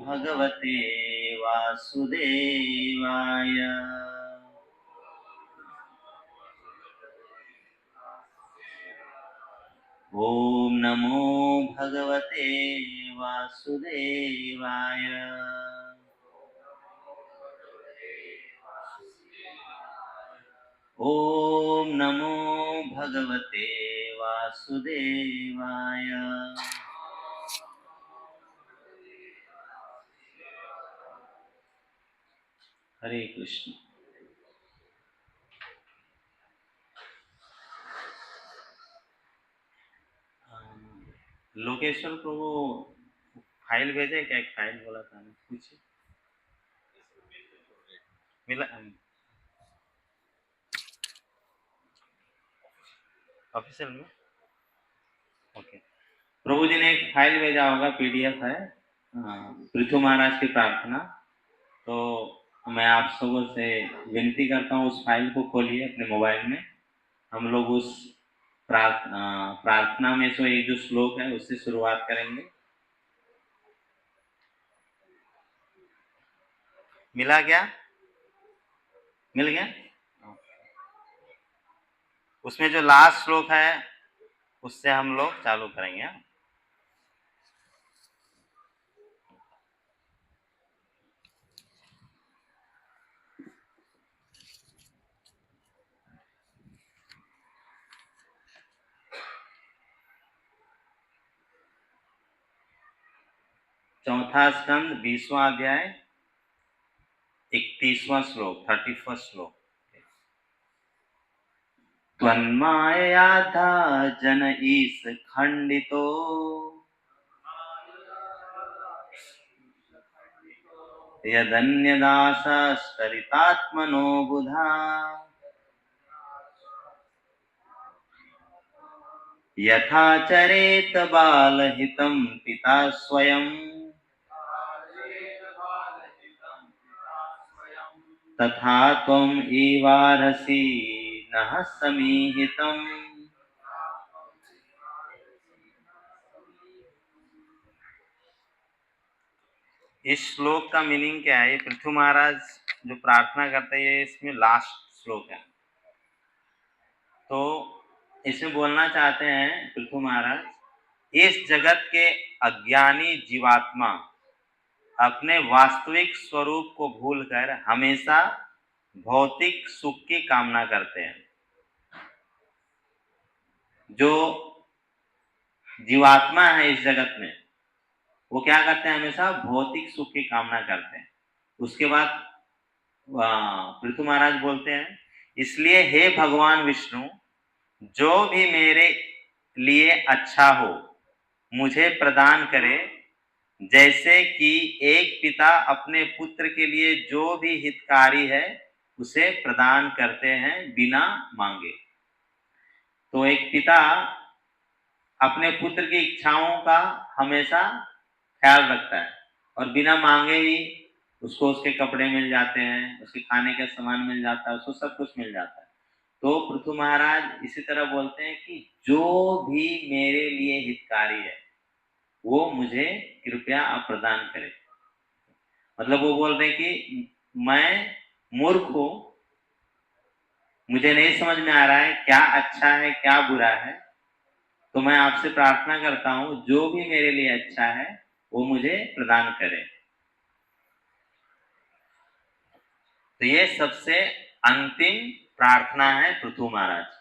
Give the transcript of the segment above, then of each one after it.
भगवते वासुदेवाय। ओम नमो भगवते वासुदेवाय। ओम नमो भगवते वासुदेवाय। हरे कृष्ण। लोकेश्वर प्रभु फाइल भेजे क्या? एक फाइल बोला था ना, पूछिए। मिला ऑफिशियल में? ओके। प्रभु जी ने एक फाइल भेजा होगा, पीडीएफ है, पृथु महाराज की प्रार्थना। तो मैं आप सबों से विनती करता हूँ, उस फाइल को खोलिए अपने मोबाइल में। हम लोग उस प्रार्थना में से एक जो श्लोक है उससे शुरुआत करेंगे। मिला क्या? मिल गया? उसमें जो लास्ट श्लोक है उससे हम लोग चालू करेंगे। चौथा स्कंद 20वां अध्याय 31वां श्लोक, 31st श्लोक। त्वन्माययाधा जन ईश खंडितो यदन्यदासास्तरितात्मनो बुधा यथा चरेत बालहितं पिता स्वयं तथा त्वम् एवार्हसि नः समीहितम्। इस श्लोक का मीनिंग क्या है? ये पृथु महाराज जो प्रार्थना करते हैं, ये इसमें लास्ट श्लोक है। तो इसमें बोलना चाहते हैं पृथु महाराज, इस जगत के अज्ञानी जीवात्मा अपने वास्तविक स्वरूप को भूलकर हमेशा भौतिक सुख की कामना करते हैं। जो जीवात्मा है इस जगत में, वो क्या करते हैं? हमेशा भौतिक सुख की कामना करते हैं। उसके बाद पृथु महाराज बोलते हैं, इसलिए हे भगवान विष्णु, जो भी मेरे लिए अच्छा हो मुझे प्रदान करे, जैसे कि एक पिता अपने पुत्र के लिए जो भी हितकारी है उसे प्रदान करते हैं बिना मांगे। तो एक पिता अपने पुत्र की इच्छाओं का हमेशा ख्याल रखता है और बिना मांगे ही उसको उसके कपड़े मिल जाते हैं, उसके खाने का सामान मिल जाता है, उसको सब कुछ मिल जाता है। तो पृथु महाराज इसी तरह बोलते हैं कि जो भी मेरे लिए हितकारी है वो मुझे कृपया आप प्रदान करें। मतलब वो बोल रहे हैं कि मैं मूर्ख हूं, मुझे नहीं समझ में आ रहा है क्या अच्छा है क्या बुरा है, तो मैं आपसे प्रार्थना करता हूं जो भी मेरे लिए अच्छा है वो मुझे प्रदान करें। तो ये सबसे अंतिम प्रार्थना है पृथु महाराज की।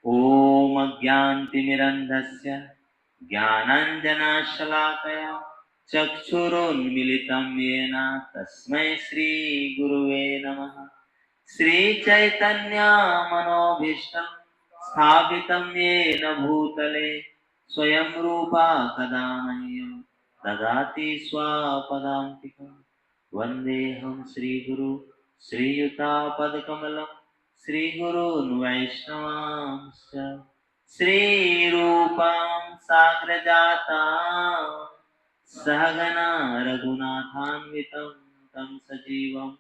ओम अज्ञानतिमिरन्धस्य ज्ञानाञ्जनशलाकया चक्षुरुन्मीलितं येन तस्मै श्रीगुरुवे नमः। श्रीचैतन्यमनोभीष्टं स्थापितं येन भूतले स्वयं रूपा कदा मह्यं ददाति स्वपदान्तिकं। वन्देऽहं श्रीगुरु श्रीयुतापदकमलं श्रीगुरून् वैष्णवांश्च श्रीरूपां साग्रजातां सहगना रघुनाथान्वितं तं सजीवं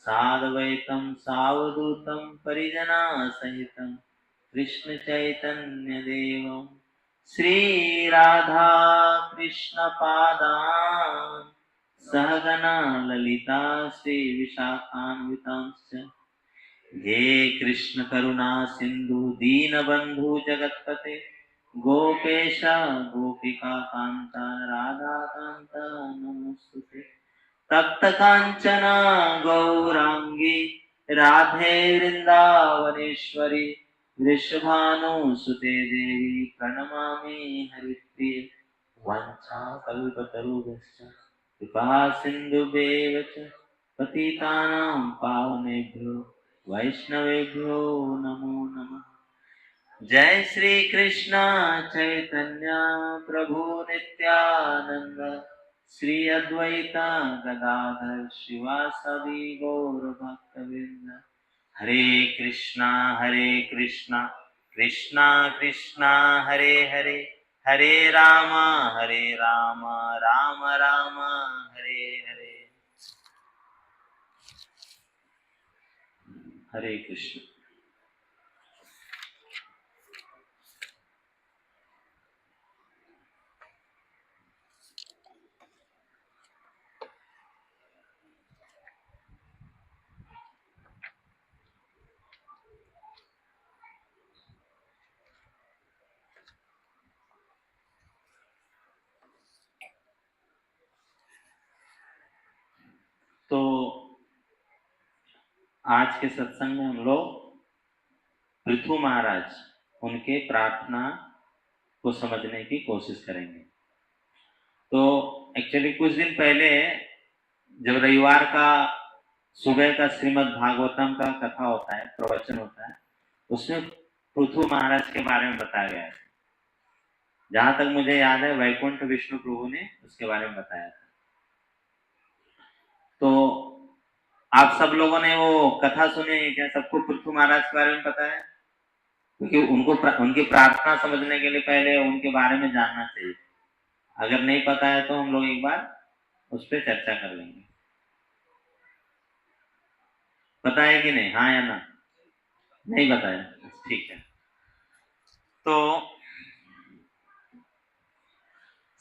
साद्वैतं सावधूतं परिजनासहितं कृष्णचैतन्यदेवं श्री राधा कृष्ण पादान् सहगना ललिता श्री विशाखान्वितांश्च हे कृष्ण करुणा सिंधु दीनबंधु जगतपते गोपेश गोपिका कांता राधा कांता नमोस्तुते तप्त कांचना गौरांगी राधे वृंदावनेश्वरी वृषभानुसुते देवी प्रणमामि हरिप्रिये वाञ्छाकल्पतरुभ्यश्च कृपा सिन्धुभ्येव च पतितानां पावनेभ्यो वैष्णवेभ्यो नमो नमः। जय श्री कृष्ण चैतन्य प्रभु नित्यानंद श्री अद्वैता गदाधर शिवासादि गौर भक्तवृंद हरे कृष्णा कृष्णा कृष्णा हरे हरे हरे राम राम राम हरे हरे। हरे कृष्ण। तो आज के सत्संग में हम लोग पृथु महाराज उनके प्रार्थना को समझने की कोशिश करेंगे। तो एक्चुअली कुछ दिन पहले जब रविवार का सुबह का श्रीमद् भागवतम का कथा होता है, प्रवचन होता है, उसमें पृथु महाराज के बारे में बताया गया है। जहां तक मुझे याद है वैकुंठ विष्णु प्रभु ने उसके बारे में बताया था। तो आप सब लोगों ने वो कथा सुनी है क्या? सबको पृथु महाराज के बारे में पता है? क्योंकि उनकी प्रार्थना समझने के लिए पहले उनके बारे में जानना चाहिए। अगर नहीं पता है तो हम लोग एक बार उस पर चर्चा कर लेंगे। पता है कि नहीं? हाँ या ना? नहीं बताया? ठीक है। तो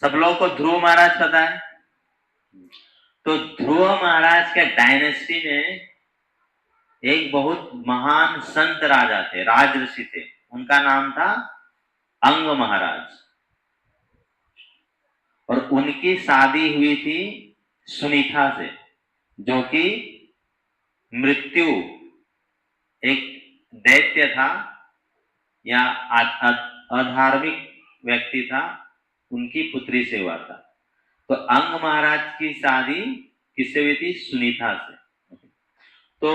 सब लोगों को ध्रुव महाराज पता है। तो ध्रुव महाराज के डायनेस्टी में एक बहुत महान संत राजा थे, राजऋषि थे। उनका नाम था अंग महाराज और उनकी शादी हुई थी सुनीता से, जो कि मृत्यु एक दैत्य था या अधार्मिक व्यक्ति था, उनकी पुत्री से हुआ था। तो अंग महाराज की शादी किससे हुई थी? सुनीता से। तो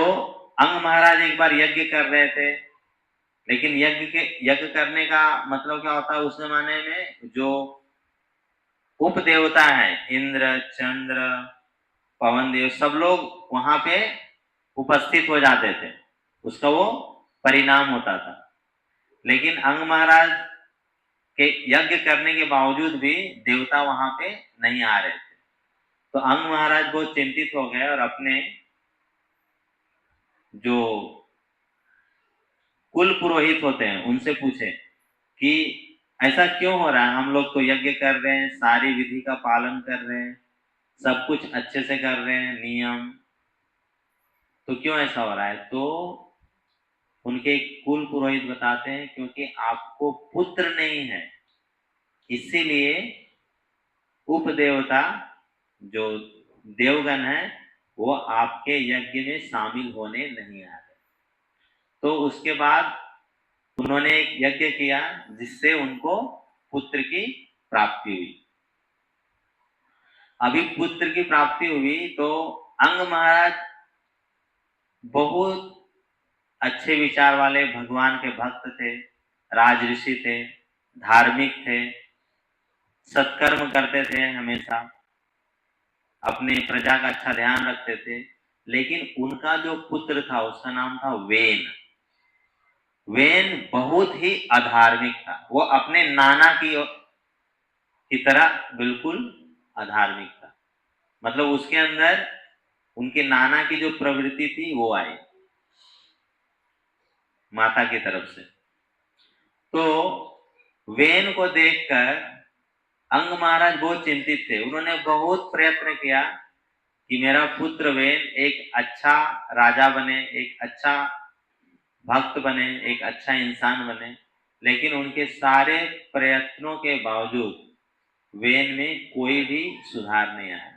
अंग महाराज एक बार यज्ञ कर रहे थे, लेकिन यज्ञ करने का मतलब क्या होता है उस जमाने में? जो उप देवता है, इंद्र, चंद्र, पवन देव, सब लोग वहां पे उपस्थित हो जाते थे, उसका वो परिणाम होता था। लेकिन अंग महाराज के यज्ञ करने के बावजूद भी देवता वहां पे नहीं आ रहे थे। तो अंग महाराज बहुत चिंतित हो गए और अपने जो कुल पुरोहित होते हैं उनसे पूछे कि ऐसा क्यों हो रहा है? हम लोग तो यज्ञ कर रहे हैं, सारी विधि का पालन कर रहे हैं, सब कुछ अच्छे से कर रहे हैं, नियम, तो क्यों ऐसा हो रहा है? तो उनके कुल पुरोहित बताते हैं क्योंकि आपको पुत्र नहीं है, इसीलिए उपदेवता जो देवगण है वो आपके यज्ञ में शामिल होने नहीं आ रहे। तो उसके बाद उन्होंने एक यज्ञ किया जिससे उनको पुत्र की प्राप्ति हुई। अभी पुत्र की प्राप्ति हुई तो अंग महाराज बहुत अच्छे विचार वाले भगवान के भक्त थे, राजऋषि थे, धार्मिक थे, सत्कर्म करते थे, हमेशा अपने प्रजा का अच्छा ध्यान रखते थे। लेकिन उनका जो पुत्र था उसका नाम था वेन। वेन बहुत ही अधार्मिक था, वो अपने नाना की तरह बिल्कुल अधार्मिक था। मतलब उसके अंदर उनके नाना की जो प्रवृत्ति थी वो आई माता की तरफ से। तो वेन को देखकर अंग महाराज बहुत चिंतित थे। उन्होंने बहुत प्रयत्न किया कि मेरा पुत्र वेन एक अच्छा राजा बने, एक अच्छा भक्त बने, एक अच्छा इंसान बने, लेकिन उनके सारे प्रयत्नों के बावजूद वेन में कोई भी सुधार नहीं आया।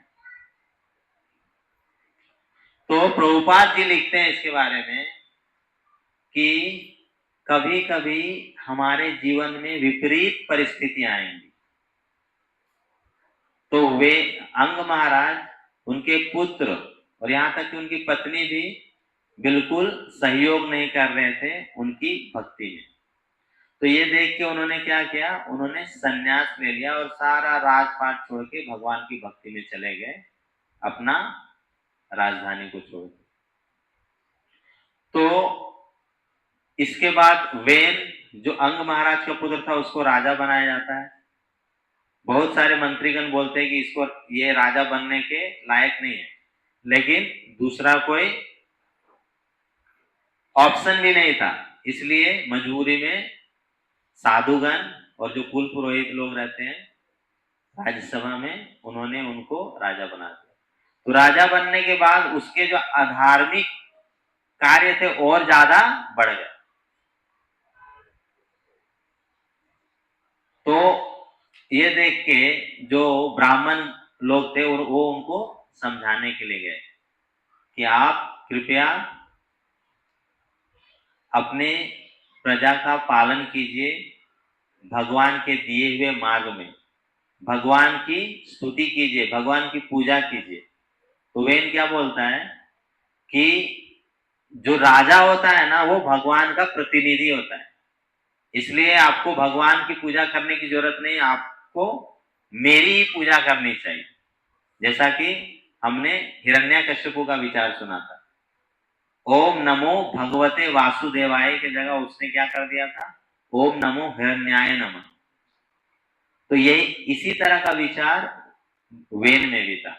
तो प्रभुपाद जी लिखते हैं इसके बारे में कि कभी कभी हमारे जीवन में विपरीत परिस्थितियां आएंगी, तो वे अंग महाराज, उनके पुत्र और यहाँ तक कि उनकी पत्नी भी बिल्कुल सहयोग नहीं कर रहे थे उनकी भक्ति में। तो ये देख के उन्होंने क्या किया, उन्होंने संन्यास ले लिया और सारा राजपाट छोड़ के भगवान की भक्ति में चले गए, अपना राजधानी को छोड़। तो इसके बाद वेन जो अंग महाराज का पुत्र था उसको राजा बनाया जाता है। बहुत सारे मंत्रीगण बोलते हैं कि इसको, ये राजा बनने के लायक नहीं है, लेकिन दूसरा कोई ऑप्शन भी नहीं था, इसलिए मजबूरी में साधुगण और जो कुल पुरोहित लोग रहते हैं राज्यसभा में, उन्होंने उनको राजा बना दिया। तो राजा बनने के बाद उसके जो अधार्मिक कार्य थे और ज्यादा बढ़ गए। तो ये देख के जो ब्राह्मण लोग थे वो उनको समझाने के लिए गए कि आप कृपया अपने प्रजा का पालन कीजिए, भगवान के दिए हुए मार्ग में भगवान की स्तुति कीजिए, भगवान की पूजा कीजिए। तो वेन क्या बोलता है कि जो राजा होता है ना वो भगवान का प्रतिनिधि होता है, इसलिए आपको भगवान की पूजा करने की जरूरत नहीं, आपको मेरी ही पूजा करनी चाहिए। जैसा कि हमने हिरण्यकश्यपु का विचार सुना था, ओम नमो भगवते वासुदेवाय की जगह उसने क्या कर दिया था, ओम नमो हिरण्याय नमः। तो ये इसी तरह का विचार वेन में भी था।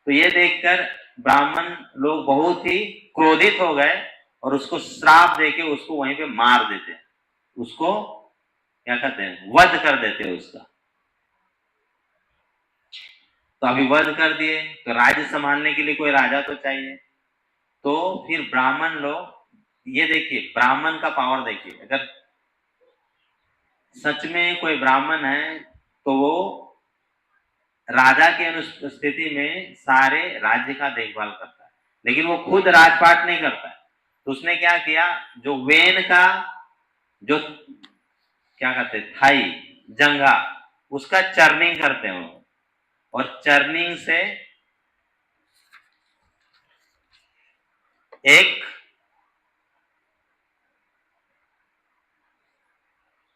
तो ये देखकर ब्राह्मण लोग बहुत ही क्रोधित हो गए और उसको श्राप देके उसको वहीं पे मार देते, उसको क्या कहते हैं, वध कर देते उसका। तो अभी वध कर दिए तो राज्य संभालने के लिए कोई राजा तो चाहिए। तो फिर ब्राह्मण लोग, ये देखिए ब्राह्मण का पावर देखिए, अगर सच में कोई ब्राह्मण है तो वो राजा की अनुपस्थिति में सारे राज्य का देखभाल करता है, लेकिन वो खुद राजपाट नहीं करता है। तो उसने क्या किया, जो वेन का जो क्या कहते हैं थाई जंघा, उसका चर्निंग करते हैं वो, और चर्निंग से एक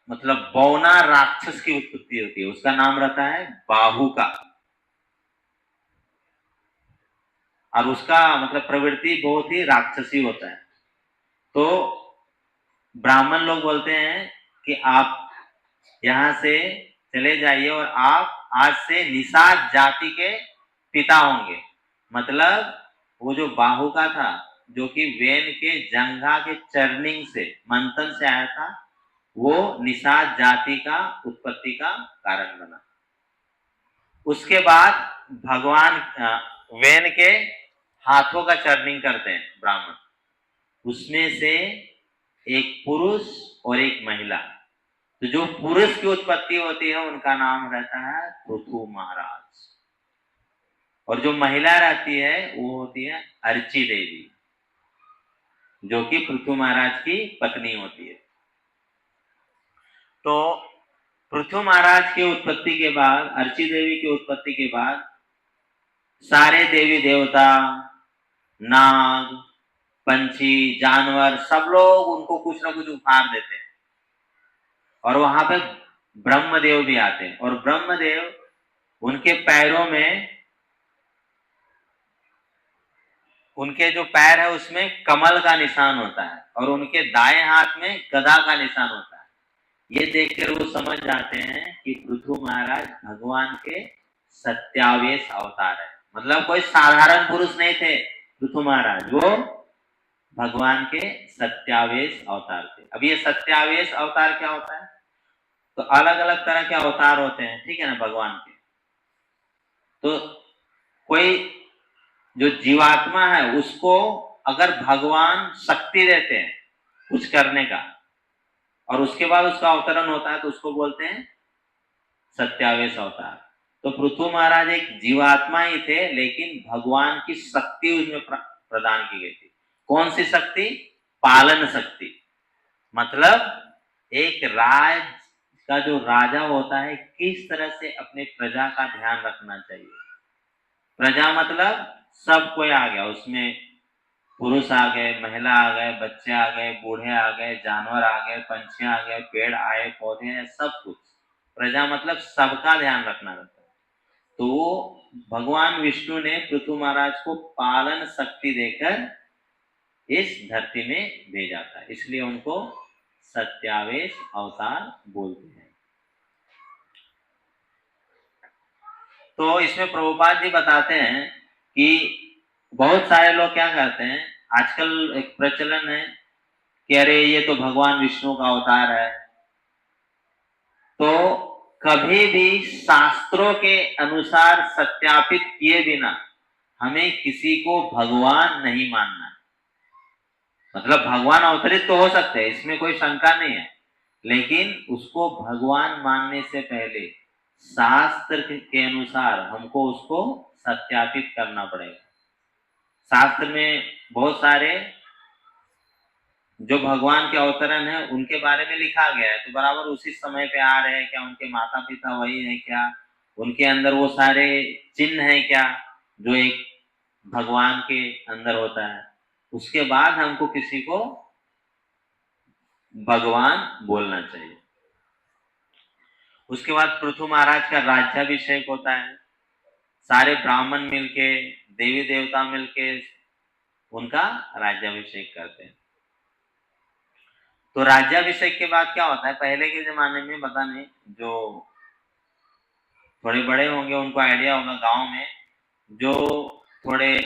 मतलब बौना राक्षस की उत्पत्ति होती है, उसका नाम रहता है बाहु का, और उसका मतलब प्रवृत्ति बहुत ही राक्षसी होता है। तो ब्राह्मण लोग बोलते हैं कि आप यहां से चले जाइए और आप आज से निषाद जाति के पिता होंगे। मतलब वो जो बाहु का था, जो कि वेन के जंघा के चर्निंग से, मंथन से आया था, वो निषाद जाति का उत्पत्ति का कारण बना। उसके बाद भगवान वेन के हाथों का चर्निंग करते हैं ब्राह्मण, उसमें से एक पुरुष और एक महिला। तो जो पुरुष की उत्पत्ति होती है उनका नाम रहता है पृथु महाराज, और जो महिला रहती है वो होती है अर्ची देवी, जो कि पृथु महाराज की पत्नी होती है। तो पृथु महाराज की उत्पत्ति के बाद, अर्ची देवी की उत्पत्ति के बाद सारे देवी देवता, नाग, पंछी, जानवर, सब लोग उनको कुछ ना कुछ उपहार देते हैं। और वहां पे ब्रह्मदेव भी आते हैं, और ब्रह्मदेव उनके पैरों में, उनके जो पैर है उसमें कमल का निशान होता है, और उनके दाएं हाथ में गदा का निशान होता है। ये देखकर वो समझ जाते हैं कि पृथु महाराज भगवान के सत्यावेश अवतार है। मतलब कोई साधारण पुरुष नहीं थे पृथु महाराज, वो भगवान के सत्यावेश अवतार थे। अब ये सत्यावेश अवतार क्या होता है, तो अलग अलग तरह के अवतार होते हैं, ठीक है ना, भगवान के। तो कोई जो जीवात्मा है उसको अगर भगवान शक्ति देते हैं कुछ करने का और उसके बाद उसका अवतरण होता है तो उसको बोलते हैं सत्यावेश अवतार। तो पृथु महाराज एक जीवात्मा ही थे, लेकिन भगवान की शक्ति उसमें प्रदान की गई थी। कौन सी शक्ति? पालन शक्ति। मतलब एक राज का जो राजा होता है किस तरह से अपने प्रजा का ध्यान रखना चाहिए। प्रजा मतलब सब कोई आ गया उसमें, पुरुष आ गए, महिला आ गए, बच्चे आ गए, बूढ़े आ गए, जानवर आ गए, पंछी आ गए, पेड़ आए, पौधे आए, सब कुछ। प्रजा मतलब सबका ध्यान रखना रहता है। तो भगवान विष्णु ने पृथु महाराज को पालन शक्ति देकर इस धरती में भेजा था, इसलिए उनको सत्यावेश अवतार बोलते हैं। तो इसमें प्रभुपाद जी बताते हैं कि बहुत सारे लोग क्या करते हैं, आजकल एक प्रचलन है कि अरे ये तो भगवान विष्णु का अवतार है। तो कभी भी शास्त्रों के अनुसार सत्यापित किए बिना हमें किसी को भगवान नहीं मानना। मतलब भगवान अवतरित तो हो सकते हैं, इसमें कोई शंका नहीं है, लेकिन उसको भगवान मानने से पहले शास्त्र के अनुसार हमको उसको सत्यापित करना पड़ेगा। शास्त्र में बहुत सारे जो भगवान के अवतरण है उनके बारे में लिखा गया है, तो बराबर उसी समय पे आ रहे हैं क्या, उनके माता पिता वही है क्या, उनके अंदर वो सारे चिन्ह है क्या जो एक भगवान के अंदर होता है। उसके बाद हमको किसी को भगवान बोलना चाहिए। उसके बाद पृथु महाराज का राज्याभिषेक होता है। सारे ब्राह्मण मिलके, देवी देवता मिलके उनका राज्याभिषेक करते हैं। तो राज्याभिषेक के बाद क्या होता है, पहले के जमाने में पता नहीं, जो थोड़े बड़े होंगे उनको आइडिया होगा, गांव में जो थोड़े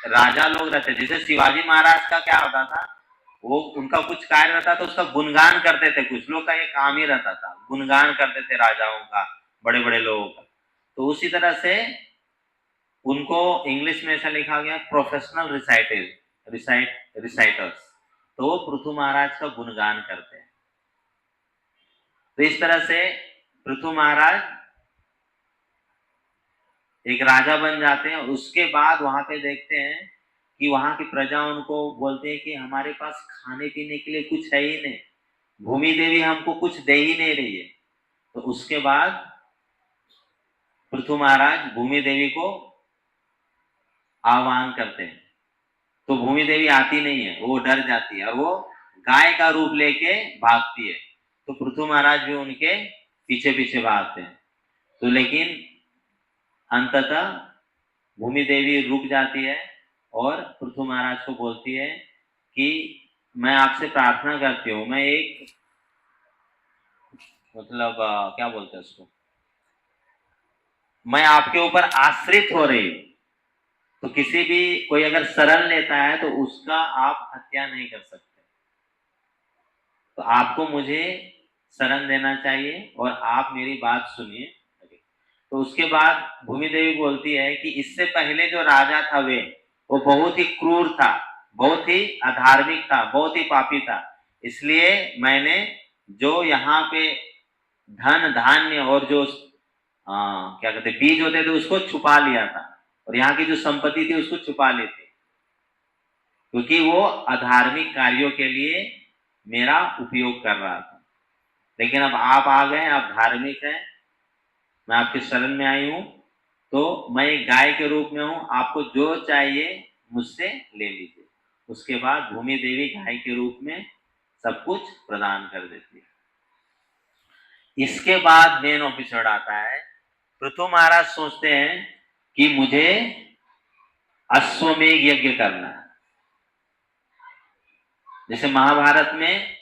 राजा लोग रहते, जैसे शिवाजी महाराज का क्या होता था, वो उनका कुछ कार्य रहता था उसका गुणगान करते थे। कुछ लोग का ये काम ही रहता था, गुणगान करते थे राजाओं का, बड़े बड़े लोगों का। तो उसी तरह से उनको इंग्लिश में ऐसा लिखा गया प्रोफेशनल रिसाइटर्स। तो वो पृथु महाराज का गुणगान करते हैं। तो इस तरह से पृथु महाराज एक राजा बन जाते हैं। उसके बाद वहां पे देखते हैं कि वहां की प्रजा उनको बोलते हैं कि हमारे पास खाने पीने के लिए कुछ है ही नहीं, भूमि देवी हमको कुछ दे ही नहीं रही है। तो उसके बाद पृथु महाराज भूमि देवी को आह्वान करते हैं। तो भूमि देवी आती नहीं है, वो डर जाती है और वो गाय का रूप लेके भागती है। तो पृथु महाराज भी उनके पीछे पीछे भागते हैं। तो लेकिन अंततः भूमि देवी रुक जाती है और पृथु महाराज को बोलती है कि मैं आपसे प्रार्थना करती हूँ, मैं एक मतलब क्या बोलते हैं उसको, मैं आपके ऊपर आश्रित हो रही हूँ। तो किसी भी कोई अगर शरण लेता है तो उसका आप हत्या नहीं कर सकते। तो आपको मुझे शरण देना चाहिए और आप मेरी बात सुनिए। तो उसके बाद भूमि देवी बोलती है कि इससे पहले जो राजा था वो बहुत ही क्रूर था, बहुत ही अधार्मिक था, बहुत ही पापी था। इसलिए मैंने जो यहाँ पे धन धान्य और जो क्या कहते बीज होते थे उसको छुपा लिया था, और यहाँ की जो संपत्ति थी उसको छुपा ली थी, क्योंकि वो अधार्मिक कार्यों के लिए मेरा उपयोग कर रहा था। लेकिन अब आप आ गए, आप धार्मिक हैं, मैं आपके शरण में आई हूं, तो मैं एक गाय के रूप में हूं, आपको जो चाहिए मुझसे ले लीजिए। उसके बाद भूमि देवी गाय के रूप में सब कुछ प्रदान कर देती है। इसके बाद मेन एपिसोड आता है। पृथु महाराज सोचते हैं कि मुझे अश्वमेध यज्ञ करना है। जैसे महाभारत में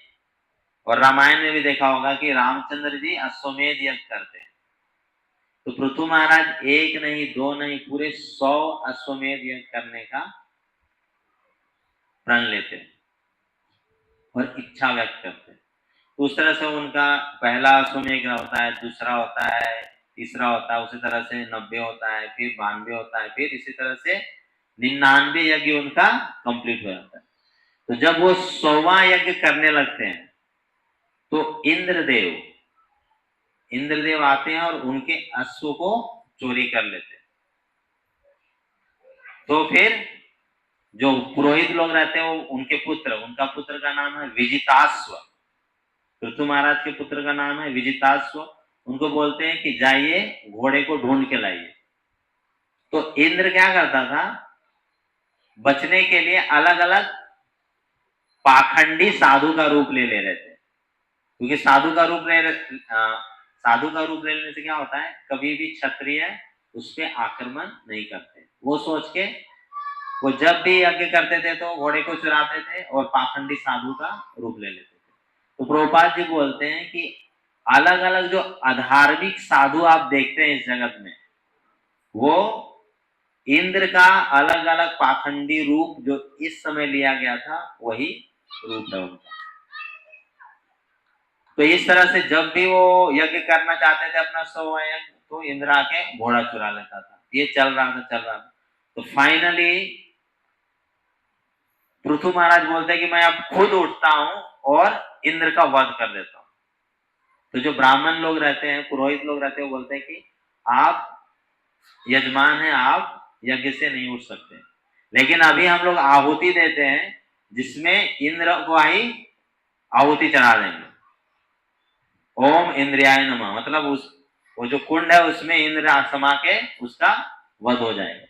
और रामायण में भी देखा होगा कि रामचंद्र जी अश्वमेध यज्ञ करते हैं। तो पृथु महाराज एक नहीं, दो नहीं, पूरे 100 अश्वमेध यज्ञ करने का प्रण लेते हैं और इच्छा व्यक्त करते हैं। तो उस तरह से उनका पहला अश्वमेध होता है, दूसरा होता है, तीसरा होता है, उसी तरह से 90 होता है, फिर 92 होता है, फिर इसी तरह से 99 यज्ञ उनका कंप्लीट हो जाता है। तो जब वो 100वां यज्ञ करने लगते हैं तो इंद्रदेव आते हैं और उनके अश्व को चोरी कर लेते हैं। तो फिर जो पुरोहित लोग रहते हैं वो उनका पुत्र का नाम है विजिताश्व। पृथु महाराज के पुत्र का नाम है विजिताश्व। उनको बोलते हैं कि जाइए घोड़े को ढूंढ के लाइए। तो इंद्र क्या करता था, बचने के लिए अलग अलग पाखंडी साधु का रूप ले रहे थे। क्योंकि साधु का रूप लेने से क्या होता है, कभी भी क्षत्रिय उस पर आक्रमण नहीं करते। वो सोच के वो जब भी यज्ञ करते थे तो घोड़े को चुराते थे और पाखंडी साधु का रूप ले लेते थे। तो प्रभुपाद जी बोलते हैं कि अलग अलग जो अधार्मिक साधु आप देखते हैं इस जगत में, वो इंद्र का अलग अलग पाखंडी रूप जो इस समय लिया गया था वही रूप है उनका। तो इस तरह से जब भी वो यज्ञ करना चाहते थे अपना 100वां यज्ञ, तो इंद्र आके घोड़ा चुरा लेता था। ये चल रहा था। तो फाइनली पृथु महाराज बोलते हैं कि मैं अब खुद उठता हूं और इंद्र का वध कर देता हूं। तो जो ब्राह्मण लोग रहते हैं, पुरोहित लोग रहते हैं, वो बोलते हैं कि आप यजमान हैं, आप यज्ञ से नहीं उठ सकते। लेकिन अभी हम लोग आहुति देते हैं जिसमें इंद्र को ही आहुति चढ़ा देंगे। ओम इंद्रियाय नमः, मतलब वो जो कुंड है उसमें इंद्र समा के उसका वध हो जाएगा।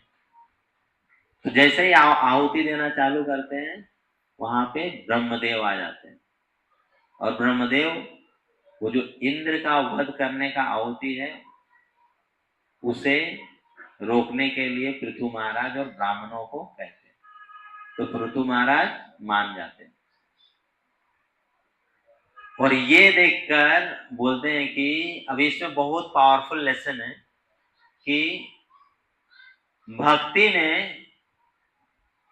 तो जैसे ही आहुति देना चालू करते हैं वहां पे ब्रह्मदेव आ जाते हैं। और ब्रह्मदेव वो जो इंद्र का वध करने का आहुति है उसे रोकने के लिए पृथु महाराज और ब्राह्मणों को कहते हैं। तो पृथु महाराज मान जाते हैं और ये देखकर बोलते हैं कि अभी इसमें बहुत पावरफुल लेसन है कि भक्ति में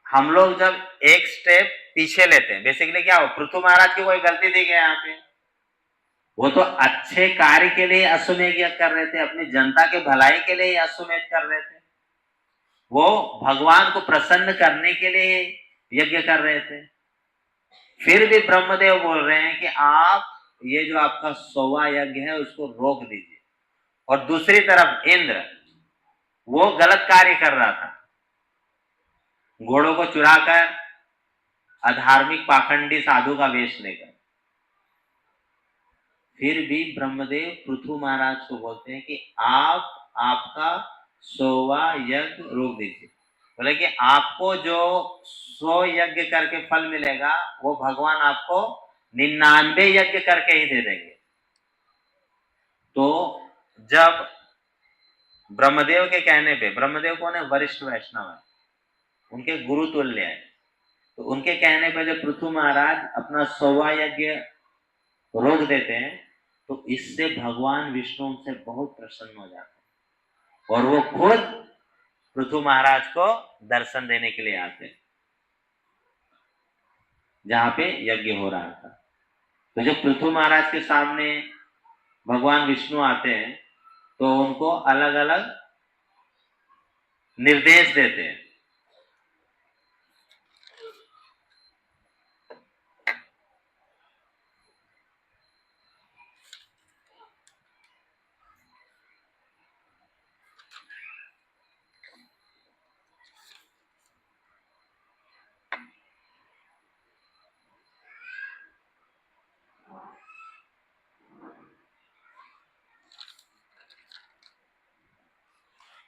हम लोग जब एक स्टेप पीछे लेते हैं, बेसिकली क्या हो, पृथु महाराज की कोई गलती थी क्या यहाँ पे? वो तो अच्छे कार्य के लिए अश्वमेध यज्ञ कर रहे थे, अपनी जनता के भलाई के लिए अश्वमेध कर रहे थे। वो भगवान को प्रसन्न करने के लिए यज्ञ कर रहे थे। फिर भी ब्रह्मदेव बोल रहे हैं कि आप ये जो आपका 100वां यज्ञ है उसको रोक दीजिए। और दूसरी तरफ इंद्र वो गलत कार्य कर रहा था, घोड़ों को चुराकर अधार्मिक पाखंडी साधु का वेश लेकर। फिर भी ब्रह्मदेव पृथु महाराज को बोलते हैं कि आप आपका 100वां यज्ञ रोक दीजिए। बोले कि आपको जो 100 यज्ञ करके फल मिलेगा वो भगवान आपको 99 यज्ञ करके ही दे देंगे। तो जब ब्रह्मदेव के कहने पे, ब्रह्मदेव कौन है? वरिष्ठ वैष्णव है, उनके गुरु तुल्य है। तो उनके कहने पे जब पृथु महाराज अपना 100वां यज्ञ रोक देते हैं तो इससे भगवान विष्णु उनसे बहुत प्रसन्न हो जाते हैं और वो खुद पृथु महाराज को दर्शन देने के लिए आते हैं जहां पे यज्ञ हो रहा था। तो जब पृथु महाराज के सामने भगवान विष्णु आते हैं तो उनको अलग अलग निर्देश देते हैं।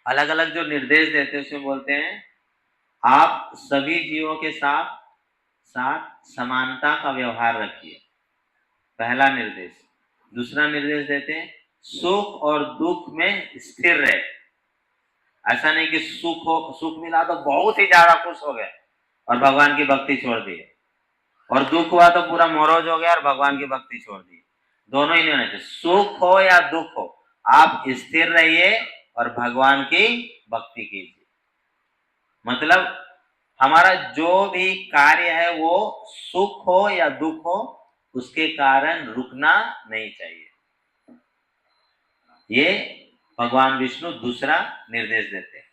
अलग अलग जो निर्देश देते हैं उसमें बोलते हैं आप सभी जीवों के साथ समानता का व्यवहार रखिए, पहला निर्देश। दूसरा निर्देश देते हैं सुख और दुख में स्थिर रहे। ऐसा नहीं कि सुख मिला तो बहुत ही ज्यादा खुश हो गए और भगवान की भक्ति छोड़ दी, और दुख हुआ तो पूरा मोरोज हो गया और भगवान की भक्ति छोड़ दी। दोनों ही नहीं होना चाहिए। सुख हो या दुख हो आप स्थिर रहिए और भगवान की भक्ति कीजिए। मतलब हमारा जो भी कार्य है वो सुख हो या दुख हो उसके कारण रुकना नहीं चाहिए। ये भगवान विष्णु दूसरा निर्देश देते हैं।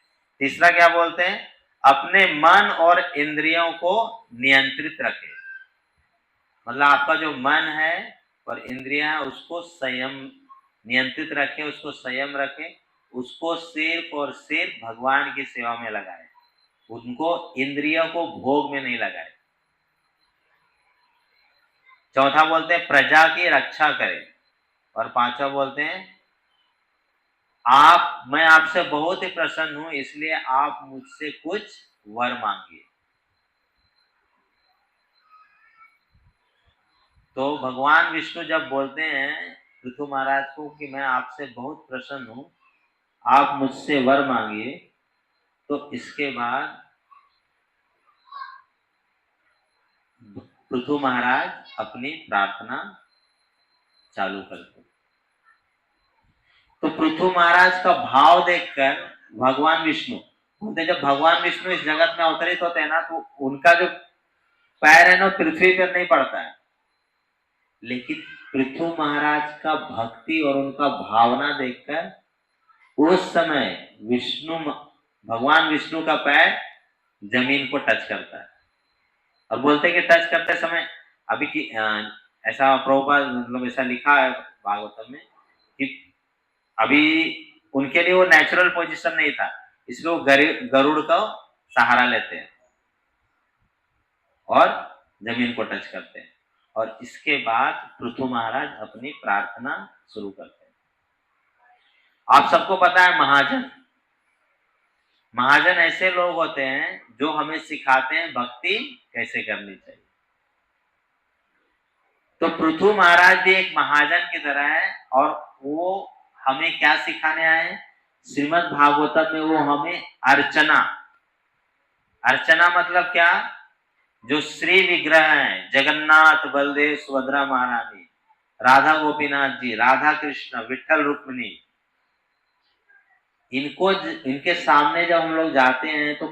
तीसरा क्या बोलते हैं? अपने मन और इंद्रियों को नियंत्रित रखें। मतलब आपका जो मन है और इंद्रियां हैं उसको संयम नियंत्रित रखें, उसको संयम रखें, उसको सिर्फ और सिर्फ भगवान की सेवा में लगाएं, उनको इंद्रियों को भोग में नहीं लगाएं। चौथा बोलते हैं प्रजा की रक्षा करें, और पांचवा बोलते हैं मैं आपसे बहुत ही प्रसन्न हूं, इसलिए आप मुझसे कुछ वर मांगिए। तो भगवान विष्णु जब बोलते हैं पृथु महाराज को कि मैं आपसे बहुत प्रसन्न हूं, आप मुझसे वर मांगिए, तो इसके बाद पृथु महाराज अपनी प्रार्थना चालू करते। तो पृथु महाराज का भाव देखकर भगवान विष्णु बोलते, जब भगवान विष्णु इस जगत में अवतरित होते हैं ना, तो उनका जो पैर है ना पृथ्वी पर नहीं पड़ता है, लेकिन पृथु महाराज का भक्ति और उनका भावना देखकर उस समय भगवान विष्णु का पैर जमीन को टच करता है। और बोलते कि टच करते समय अभी की ऐसा प्रभुपाद मतलब ऐसा लिखा है भागवतम में कि अभी उनके लिए वो नेचुरल पोजीशन नहीं था, इसलिए वो गरुड़ का सहारा लेते हैं और जमीन को टच करते हैं, और इसके बाद पृथु महाराज अपनी प्रार्थना शुरू करते हैं। आप सबको पता है महाजन ऐसे लोग होते हैं जो हमें सिखाते हैं भक्ति कैसे करनी चाहिए। तो पृथु महाराज भी एक महाजन की तरह है, और वो हमें क्या सिखाने आए हैं? श्रीमद् भागवतम में वो हमें अर्चना मतलब क्या? जो श्री विग्रह है, जगन्नाथ बलदेव सुभद्रा महारानी, राधा गोपीनाथ जी, राधा कृष्ण, विठल रुक्मिणी, इनके सामने जब हम लोग जाते हैं तो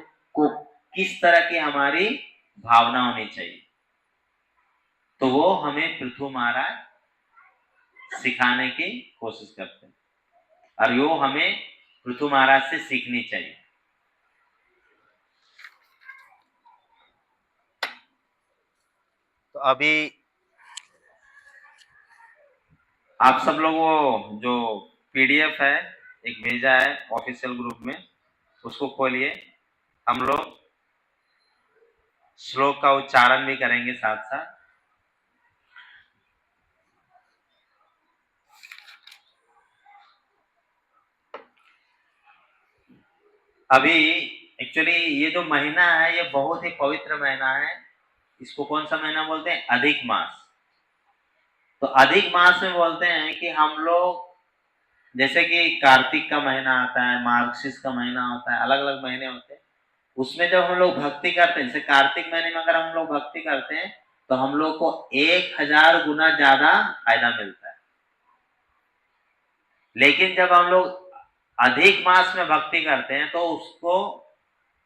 किस तरह की हमारी भावना होनी चाहिए, तो वो हमें पृथु महाराज सिखाने की कोशिश करते हैं, और वो हमें पृथु महाराज से सीखनी चाहिए। तो अभी आप सब लोग वो जो पीडीएफ है एक भेजा है ऑफिशियल ग्रुप में, उसको खोलिए। हम लोग श्लोक का उच्चारण भी करेंगे साथ साथ। अभी एक्चुअली ये जो महीना है ये बहुत ही पवित्र महीना है। इसको कौन सा महीना बोलते हैं? अधिक मास। तो अधिक मास में बोलते हैं कि हम लोग जैसे कि कार्तिक का महीना आता है, मार्गशीर्ष का महीना होता है, अलग अलग महीने होते हैं, उसमें जब हम लोग भक्ति करते हैं, जैसे कार्तिक महीने में अगर हम लोग भक्ति करते हैं तो हम लोग को 1000 गुना ज्यादा फायदा मिलता है। लेकिन जब हम लोग अधिक मास में भक्ति करते हैं तो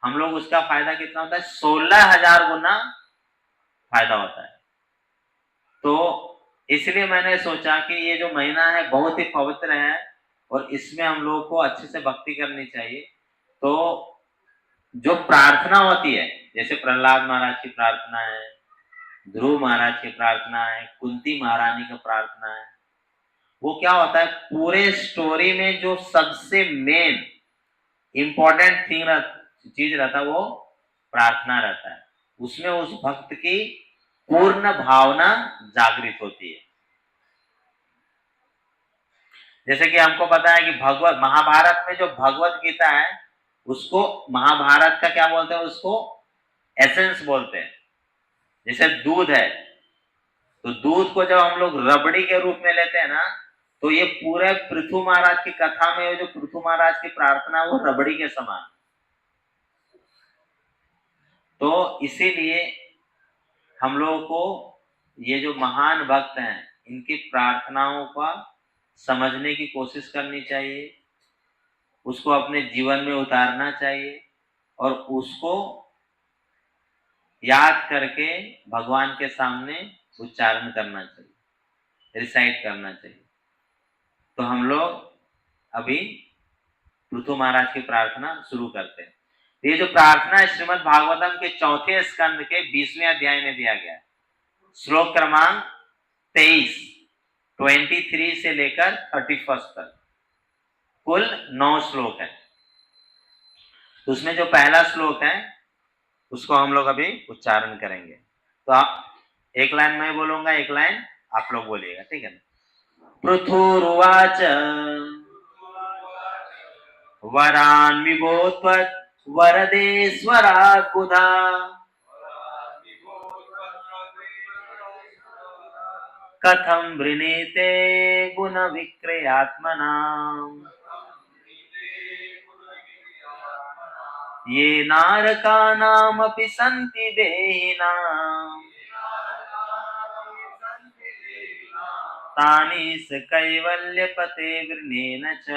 हम लोग उसका फायदा कितना होता है? 16,000 गुना फायदा होता है। तो इसलिए मैंने सोचा कि ये जो महीना है बहुत ही पवित्र है और इसमें हम लोगों को अच्छे से भक्ति करनी चाहिए। तो जो प्रार्थना होती है, जैसे प्रहलाद महाराज की प्रार्थना है, ध्रुव महाराज की प्रार्थना है, कुंती महारानी की प्रार्थना है, वो क्या होता है पूरे स्टोरी में जो सबसे मेन इंपॉर्टेंट चीज रहता है वो प्रार्थना रहता है। उसमें उस भक्त की पूर्ण भावना जागृत होती है। जैसे कि हमको पता है कि महाभारत में जो भगवत गीता है उसको महाभारत का क्या बोलते हैं? उसको एसेंस बोलते हैं। जैसे दूध है, तो दूध को जब हम लोग रबड़ी के रूप में लेते हैं ना, तो ये पूरे पृथु महाराज की कथा में जो पृथु महाराज की प्रार्थना वो रबड़ी के समान। तो इसीलिए हम लोगों को ये जो महान भक्त हैं इनकी प्रार्थनाओं का समझने की कोशिश करनी चाहिए, उसको अपने जीवन में उतारना चाहिए और उसको याद करके भगवान के सामने उच्चारण करना चाहिए, रिसाइट करना चाहिए। तो हम लोग अभी पृथु महाराज की प्रार्थना शुरू करते हैं। ये जो प्रार्थना है श्रीमद् भागवतम के चौथे स्कंद के 20वें अध्याय में दिया गया है। श्लोक क्रमांक 23 से लेकर 31 तक कुल 9 श्लोक है। उसमें जो पहला श्लोक है उसको हम लोग अभी उच्चारण करेंगे। तो आप एक लाइन मैं बोलूंगा, एक लाइन आप लोग बोलिएगा, ठीक है ना। पृथुरुवाच वरान् विभोत्वत् वरदेश्वरात् बुधा कथं वृणीते गुण विक्रयात्मनाम् ये नारकानामपि सन्ति देहिनाम् तानि स कैवल्यपते वृणेन च।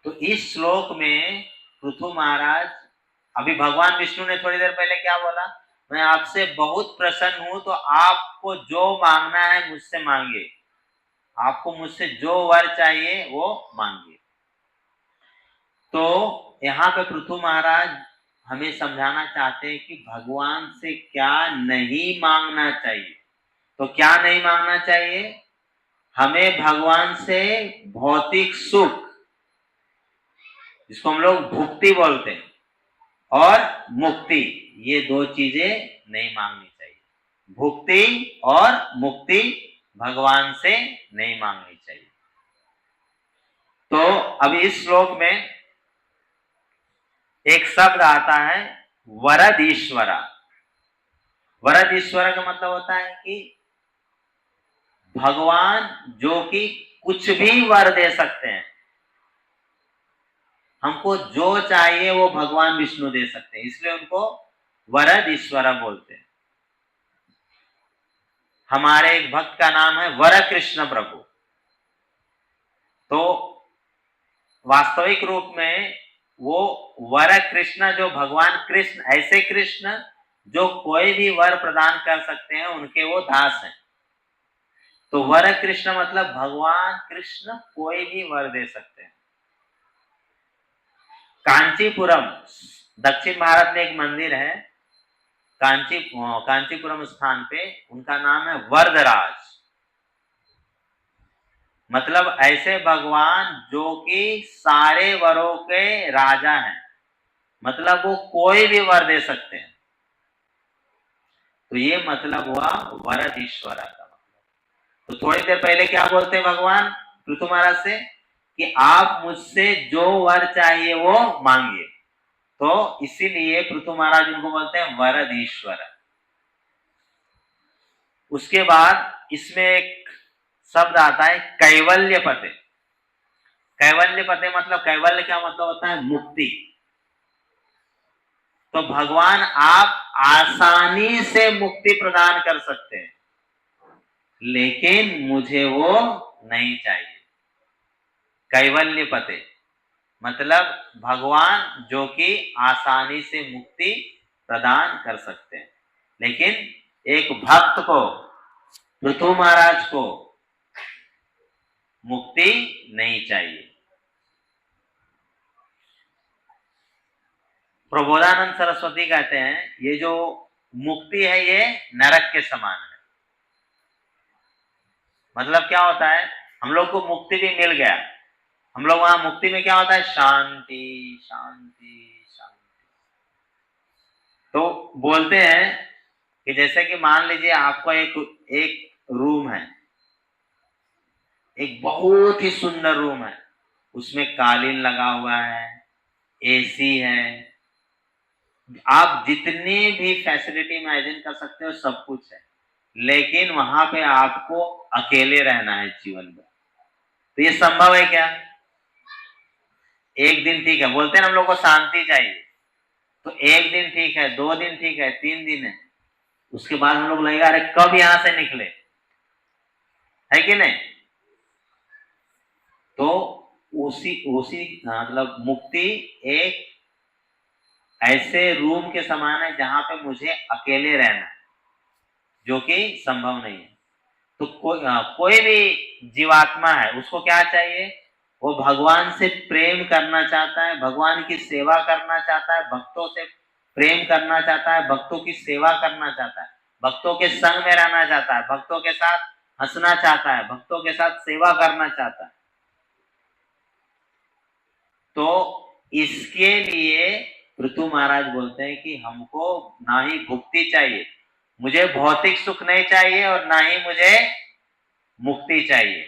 तो इस श्लोक में पृथु महाराज, अभी भगवान विष्णु ने थोड़ी देर पहले क्या बोला, मैं आपसे बहुत प्रसन्न हूं, तो आपको जो मांगना है मुझसे मांगिए, आपको मुझसे जो वर चाहिए वो मांगिए। तो यहाँ पे पृथु महाराज हमें समझाना चाहते हैं कि भगवान से क्या नहीं मांगना चाहिए। तो क्या नहीं मांगना चाहिए, हमें भगवान से भौतिक सुख, जिसको हम लोग भुक्ति बोलते हैं, और मुक्ति, ये दो चीजें नहीं मांगनी चाहिए। भुक्ति और मुक्ति भगवान से नहीं मांगनी चाहिए। तो अब इस श्लोक में एक शब्द आता है वरदीश्वरा। वरदीश्वरा का मतलब होता है कि भगवान जो कि कुछ भी वर दे सकते हैं, हमको जो चाहिए वो भगवान विष्णु दे सकते हैं, इसलिए उनको वरदीश्वरा बोलते हैं। हमारे एक भक्त का नाम है वर कृष्ण प्रभु। तो वास्तविक रूप में वो वर कृष्ण, जो भगवान कृष्ण, ऐसे कृष्ण जो कोई भी वर प्रदान कर सकते हैं, उनके वो दास हैं। तो वर कृष्ण मतलब भगवान कृष्ण कोई भी वर दे सकते हैं। कांचीपुरम, दक्षिण भारत में एक मंदिर है कांचीपुरम स्थान पे, उनका नाम है वरदराज। मतलब ऐसे भगवान जो कि सारे वरों के राजा हैं, मतलब वो कोई भी वर दे सकते हैं। तो ये मतलब हुआ वरदीश्वरा का। तो थोड़ी देर पहले क्या बोलते हैं भगवान पृथु महाराज से कि आप मुझसे जो वर चाहिए वो मांगिए। तो इसीलिए पृथु महाराज उनको बोलते हैं वरदीश्वर। उसके बाद इसमें एक शब्द आता है कैवल्य पते। कैवल्य पते मतलब, कैवल्य क्या मतलब होता है, मुक्ति। तो भगवान आप आसानी से मुक्ति प्रदान कर सकते हैं, लेकिन मुझे वो नहीं चाहिए। कैवल्य पते मतलब भगवान जो कि आसानी से मुक्ति प्रदान कर सकते हैं, लेकिन एक भक्त को, पृथु महाराज को मुक्ति नहीं चाहिए। प्रबोधानंद सरस्वती कहते हैं ये जो मुक्ति है ये नरक के समान है। मतलब क्या होता है, हम लोग को मुक्ति भी मिल गया, हम लोग वहां मुक्ति में क्या होता है, शांति शांति शांति। तो बोलते हैं कि जैसे कि मान लीजिए आपको एक रूम है, एक बहुत ही सुंदर रूम है, उसमें कालीन लगा हुआ है, एसी है, आप जितनी भी फैसिलिटी इमेजिन कर सकते हो सब कुछ है, लेकिन वहां पे आपको अकेले रहना है जीवन में। तो ये संभव है क्या? एक दिन ठीक है, बोलते हैं हम लोग को शांति चाहिए, तो एक दिन ठीक है, 2 दिन ठीक है, 3 दिन है, उसके बाद हम लोग लगेगा अरे कब यहां से निकले, है कि नहीं? तो उसी उसी मतलब मुक्ति एक ऐसे रूम के समान है जहां पे मुझे अकेले रहना है, जो कि संभव नहीं है। तो कोई भी जीवात्मा है, उसको क्या चाहिए? वो भगवान से प्रेम करना चाहता है, भगवान की सेवा करना चाहता है, भक्तों से प्रेम करना चाहता है, भक्तों की सेवा करना चाहता है, भक्तों के संग में रहना चाहता है, भक्तों के साथ हंसना चाहता है, भक्तों के साथ सेवा करना चाहता है। तो इसके लिए पृथु महाराज बोलते हैं कि हमको ना ही भुक्ति चाहिए, मुझे भौतिक सुख नहीं चाहिए, और ना ही मुझे मुक्ति चाहिए।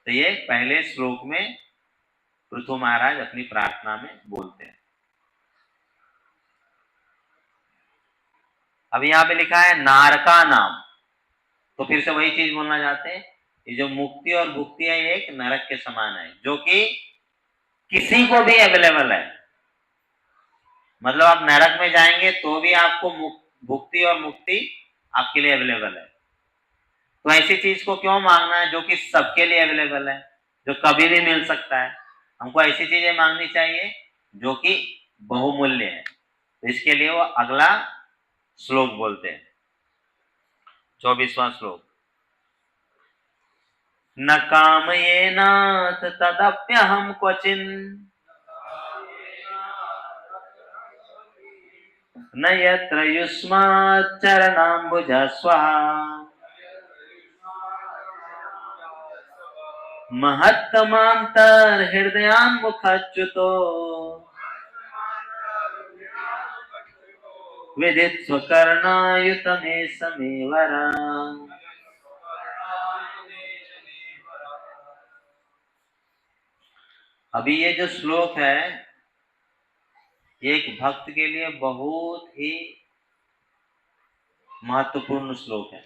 तो ये पहले श्लोक में पृथु महाराज अपनी प्रार्थना में बोलते हैं। अब यहाँ पे लिखा है नारका नाम, तो फिर से वही चीज बोलना चाहते हैं, ये जो मुक्ति और भुक्ति है, ये एक नरक के समान है, जो कि किसी को भी अवेलेबल है। मतलब आप नरक में जाएंगे तो भी आपको भुक्ति और मुक्ति आपके लिए अवेलेबल है। तो ऐसी चीज को क्यों मांगना है जो कि सबके लिए अवेलेबल है, जो कभी भी मिल सकता है? हमको ऐसी चीजें मांगनी चाहिए जो कि बहुमूल्य है। तो इसके लिए वो अगला श्लोक बोलते हैं, 24वां श्लोक। न कामयेनाथ तदप्यहम क्वचिन न यत्र युष्मात् चरणाम्बुजस्वः महत्तमान्तर्हृदयान्मुखच्युतो विदित्स्वकर्णायुतमे समेवरा। अभी ये जो श्लोक है, एक भक्त के लिए बहुत ही महत्वपूर्ण श्लोक है।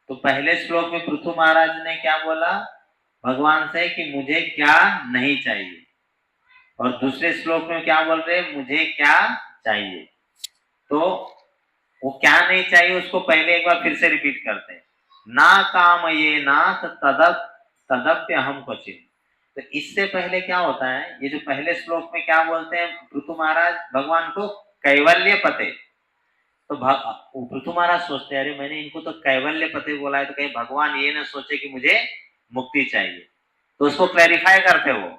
तो पहले श्लोक में पृथु महाराज ने क्या बोला भगवान से कि मुझे क्या नहीं चाहिए, और दूसरे श्लोक में क्या बोल रहे, मुझे क्या चाहिए। तो वो क्या नहीं चाहिए उसको पहले एक बार फिर से रिपीट करते हैं। ना काम ये नाथ तदप्य हम क्वचित। तो इससे पहले क्या होता है, ये जो पहले श्लोक में क्या बोलते हैं पृथु महाराज भगवान को, कैवल्य पते। तो पृथु महाराज सोचते हैं, अरे मैंने इनको तो कैवल्य पते बोला है, तो कहीं भगवान ये ना सोचे कि मुझे मुक्ति चाहिए। तो उसको क्लैरिफाई करते वो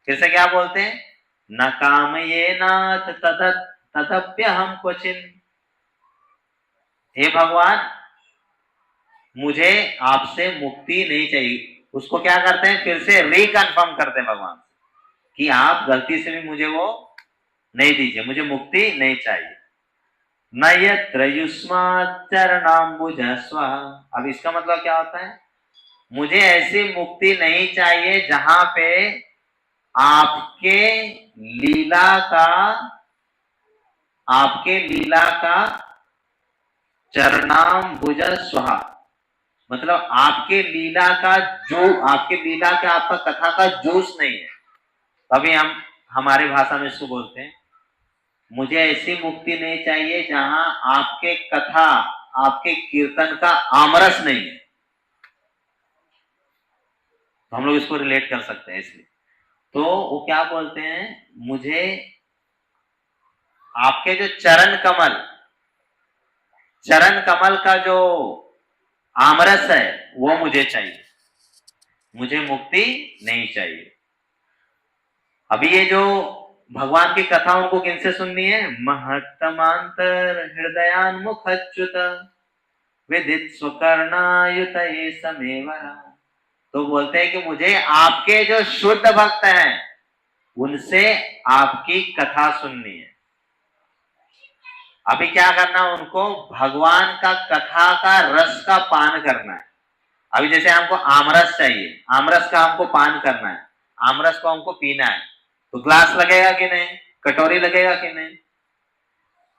फिर से क्या बोलते हैं, न काम ये नाथ तदप्य हम क्वचिन। हे भगवान, मुझे आपसे मुक्ति नहीं चाहिए। उसको क्या करते हैं, फिर से रिकन्फर्म करते हैं भगवान कि आप गलती से भी मुझे वो नहीं दीजिए, मुझे मुक्ति नहीं चाहिए। न यत्र युष्मात् चरणाम्बुजस्वः। अब इसका मतलब क्या होता है, मुझे ऐसी मुक्ति नहीं चाहिए जहां पे आपके लीला का चरणाम्बुज स्वाहा, मतलब आपके लीला का आपका कथा का जोश नहीं है। अभी हम हमारे भाषा में इसको बोलते हैं, मुझे ऐसी मुक्ति नहीं चाहिए जहां आपके कथा आपके कीर्तन का आमरस नहीं है। तो हम लोग इसको रिलेट कर सकते हैं इसलिए। तो वो क्या बोलते हैं, मुझे आपके जो चरण कमल का जो आमरस है वो मुझे चाहिए, मुझे मुक्ति नहीं चाहिए। अभी ये जो भगवान की कथा उनको किनसे सुननी है, महत्तमांतर हृदयान्मुख अच्युत विदित स्वकर्णायुत समेवरा। तो बोलते हैं कि मुझे आपके जो शुद्ध भक्त हैं उनसे आपकी कथा सुननी है। अभी क्या करना है, उनको भगवान का कथा का रस का पान करना है। अभी जैसे हमको आमरस चाहिए, आमरस का हमको पान करना है, आमरस को हमको पीना है, तो ग्लास लगेगा कि नहीं, कटोरी लगेगा कि नहीं।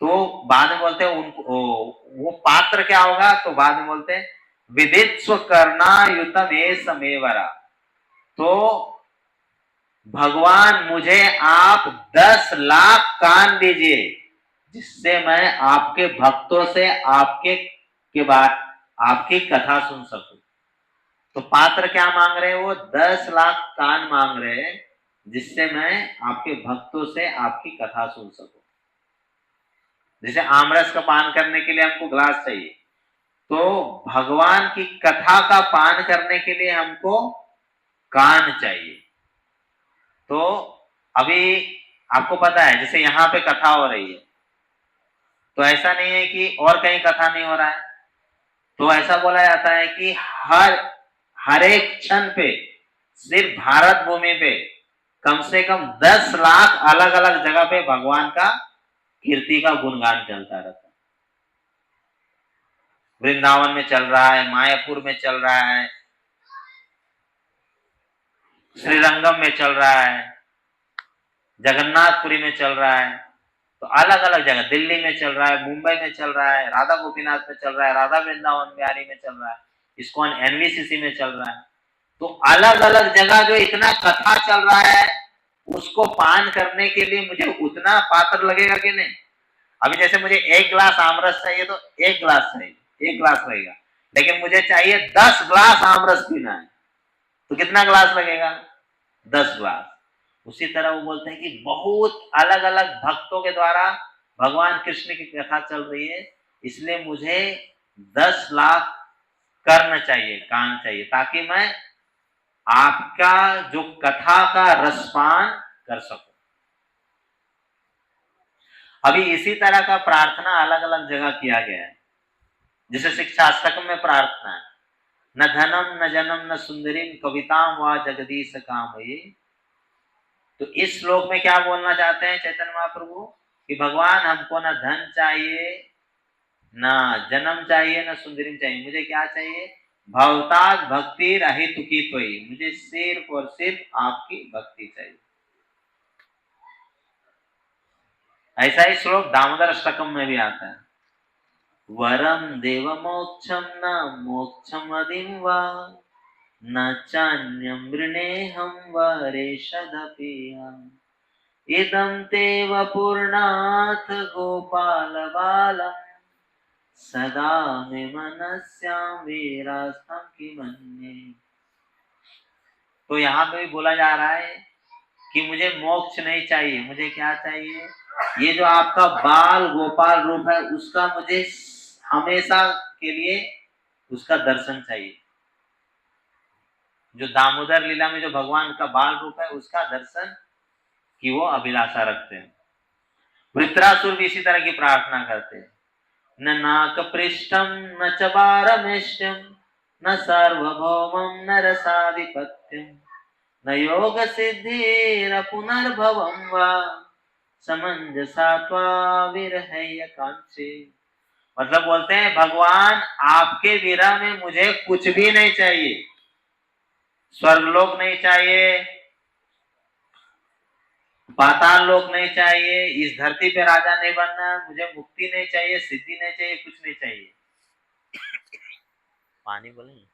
तो बाद में बोलते हैं उनको वो पात्र क्या होगा, तो बाद में बोलते हैं विदित स्वकर्णायुतम समेवरा। तो भगवान मुझे आप 10 लाख कान दीजिए जिससे मैं आपके भक्तों से के बाद आपकी कथा सुन सकूं। तो पात्र क्या मांग रहे हैं, वो 10 लाख कान मांग रहे हैं जिससे मैं आपके भक्तों से आपकी कथा सुन सकूं। जैसे आमरस का पान करने के लिए हमको ग्लास चाहिए, तो भगवान की कथा का पान करने के लिए हमको कान चाहिए। तो अभी आपको पता है जैसे यहाँ पे कथा हो रही है, तो ऐसा नहीं है कि और कहीं कथा नहीं हो रहा है। तो ऐसा बोला जाता है कि हर एक क्षण पे सिर्फ भारत भूमि पे कम से कम 10 लाख अलग अलग जगह पे भगवान का कीर्ति का गुणगान चलता रहता है। वृंदावन में चल रहा है, मायापुर में चल रहा है, श्रीरंगम में चल रहा है, जगन्नाथपुरी में चल रहा है, तो अलग अलग जगह, दिल्ली में चल रहा है, मुंबई में चल रहा है, राधा गोपीनाथ में चल रहा है, राधा वृंदावन बिहारी में चल रहा है, इस्कॉन एनवीसीसी में चल रहा है। तो अलग अलग जगह जो इतना कथा चल रहा है, उसको पान करने के लिए मुझे उतना पात्र लगेगा कि नहीं। अभी जैसे मुझे 1 गिलास आमरस चाहिए तो 1 गिलास चाहिए, 1 गिलास लगेगा, लेकिन मुझे चाहिए 10 गिलास आमरस पीना है, तो कितना गिलास लगेगा? 10 गिलास। उसी तरह वो बोलते हैं कि बहुत अलग अलग भक्तों के द्वारा भगवान कृष्ण की कथा चल रही है, इसलिए मुझे 10 लाख कर्ण चाहिए, कान चाहिए, ताकि मैं आपका जो कथा का रसपान कर सकूं। अभी इसी तरह का प्रार्थना अलग अलग जगह किया गया है। जैसे शिक्षाष्टकम में प्रार्थना है, न धनम न जनम न सुंदरीम कविताम व जगदीश कामये। तो इस श्लोक में क्या बोलना चाहते हैं चैतन्य महाप्रभु कि भगवान हमको न धन चाहिए, न जन्म चाहिए, न सुंदरीम चाहिए, मुझे क्या चाहिए? भवताद भक्ति रहितुकी त्वयि, मुझे सिर्फ और सिर्फ आपकी भक्ति चाहिए। ऐसा ही श्लोक दामोदर अष्टकम में भी आता है, वरम देव मोक्षम न मोक्षम अधिम वा न चान्यम वृणेहम वरेशदपि इदं तेव पूर्णाथ गोपाल बालम सदा मे मनस्याम वीरास्तम की मन्ये। तो यहाँ पे भी बोला जा रहा है कि मुझे मोक्ष नहीं चाहिए, मुझे क्या चाहिए? ये जो आपका बाल गोपाल रूप है, उसका मुझे हमेशा के लिए उसका दर्शन चाहिए। जो दामोदर लीला में जो भगवान का बाल रूप है, उसका दर्शन की वो अभिलाषा रखते हैं। वृत्रासुर भी इसी तरह की प्रार्थना करते हैं, न नाक पृष्ठम न च बारमेष्टम न सार्वभौमम न रसाधिपत्यम न योग सिद्धि न पुनर्भवम वा समंजसा त्वा विरहय कांक्षे। मतलब बोलते हैं भगवान आपके विरह में मुझे कुछ भी नहीं चाहिए, स्वर्गलोक नहीं चाहिए, पाताल लोक नहीं चाहिए, इस धरती पे राजा नहीं बनना, मुझे मुक्ति नहीं चाहिए, सिद्धि नहीं चाहिए, कुछ नहीं चाहिए। पानी बोले।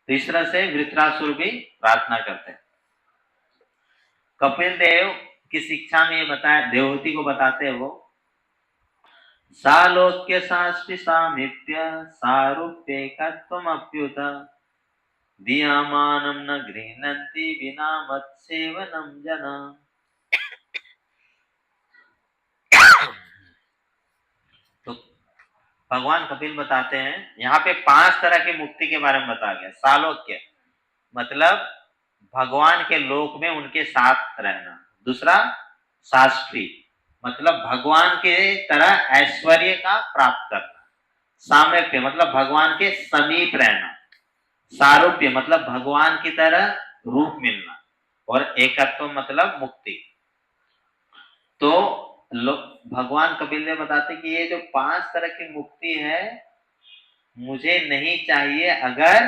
तो इस तरह से वृत्रासुर भी प्रार्थना करते हैं। कपिल देव की शिक्षा में ये बताया, देवहूति को बताते हैं वो, सालोक्य साष्टि सामीप्य सारूप्येकत्वमप्युत दीयमानं न गृह्णन्ति विना मत्सेवनं जना। तो भगवान कपिल बताते हैं, यहाँ पे 5 तरह की मुक्ति के बारे में बताया गया। सालोक्य मतलब भगवान के लोक में उनके साथ रहना। दूसरा साष्टी मतलब भगवान के तरह ऐश्वर्य का प्राप्त करना। सामीप्य मतलब भगवान के समीप रहना। सारूप्य मतलब भगवान की तरह रूप मिलना। और एकत्व मतलब मुक्ति। तो भगवान कपिल देव बताते कि ये जो 5 तरह की मुक्ति है, मुझे नहीं चाहिए अगर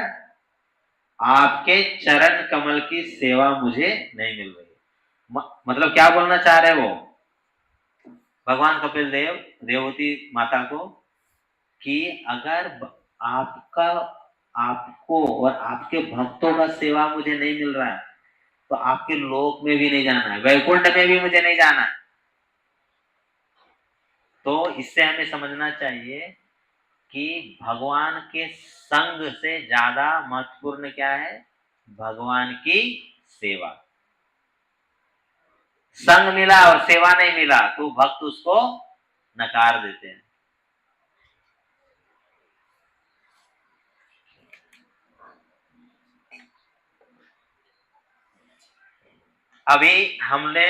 आपके चरण कमल की सेवा मुझे नहीं मिल रही। मतलब क्या बोलना चाह रहे वो भगवान कपिल देव देवहूति माता को कि अगर आपका आपको और आपके भक्तों का सेवा मुझे नहीं मिल रहा है, तो आपके लोक में भी नहीं जाना है, वैकुंठ में भी मुझे नहीं जाना है। तो इससे हमें समझना चाहिए कि भगवान के संग से ज्यादा महत्वपूर्ण क्या है? भगवान की सेवा। संग मिला और सेवा नहीं मिला तो भक्त उसको नकार देते हैं। अभी हमने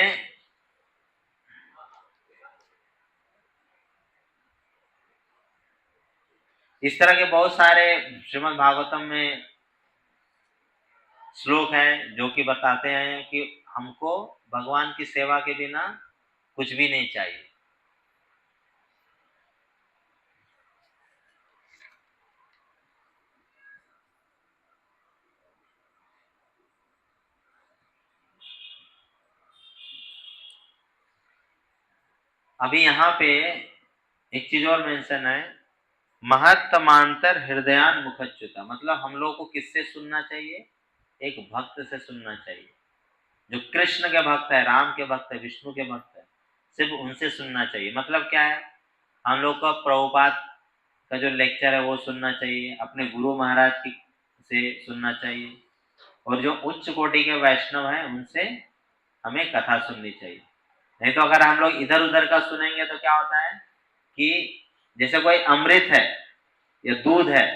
इस तरह के बहुत सारे श्रीमद् भागवतम में श्लोक हैं जो कि बताते हैं कि हमको भगवान की सेवा के बिना कुछ भी नहीं चाहिए। अभी यहाँ पे एक चीज और मेंशन है, महत्तमांतर हृदयान मुखच्युता, मतलब हम लोग को किससे सुनना चाहिए? एक भक्त से सुनना चाहिए, जो कृष्ण के भक्त है, राम के भक्त है, विष्णु के भक्त है, सिर्फ उनसे सुनना चाहिए। मतलब क्या है, हम लोग का प्रभुपाद का जो लेक्चर है वो सुनना चाहिए, अपने गुरु महाराज की से सुनना चाहिए, और जो उच्च कोटि के वैष्णव हैं उनसे हमें कथा सुननी चाहिए। नहीं तो अगर हम लोग इधर उधर का सुनेंगे तो क्या होता है कि जैसे कोई अमृत है या दूध है,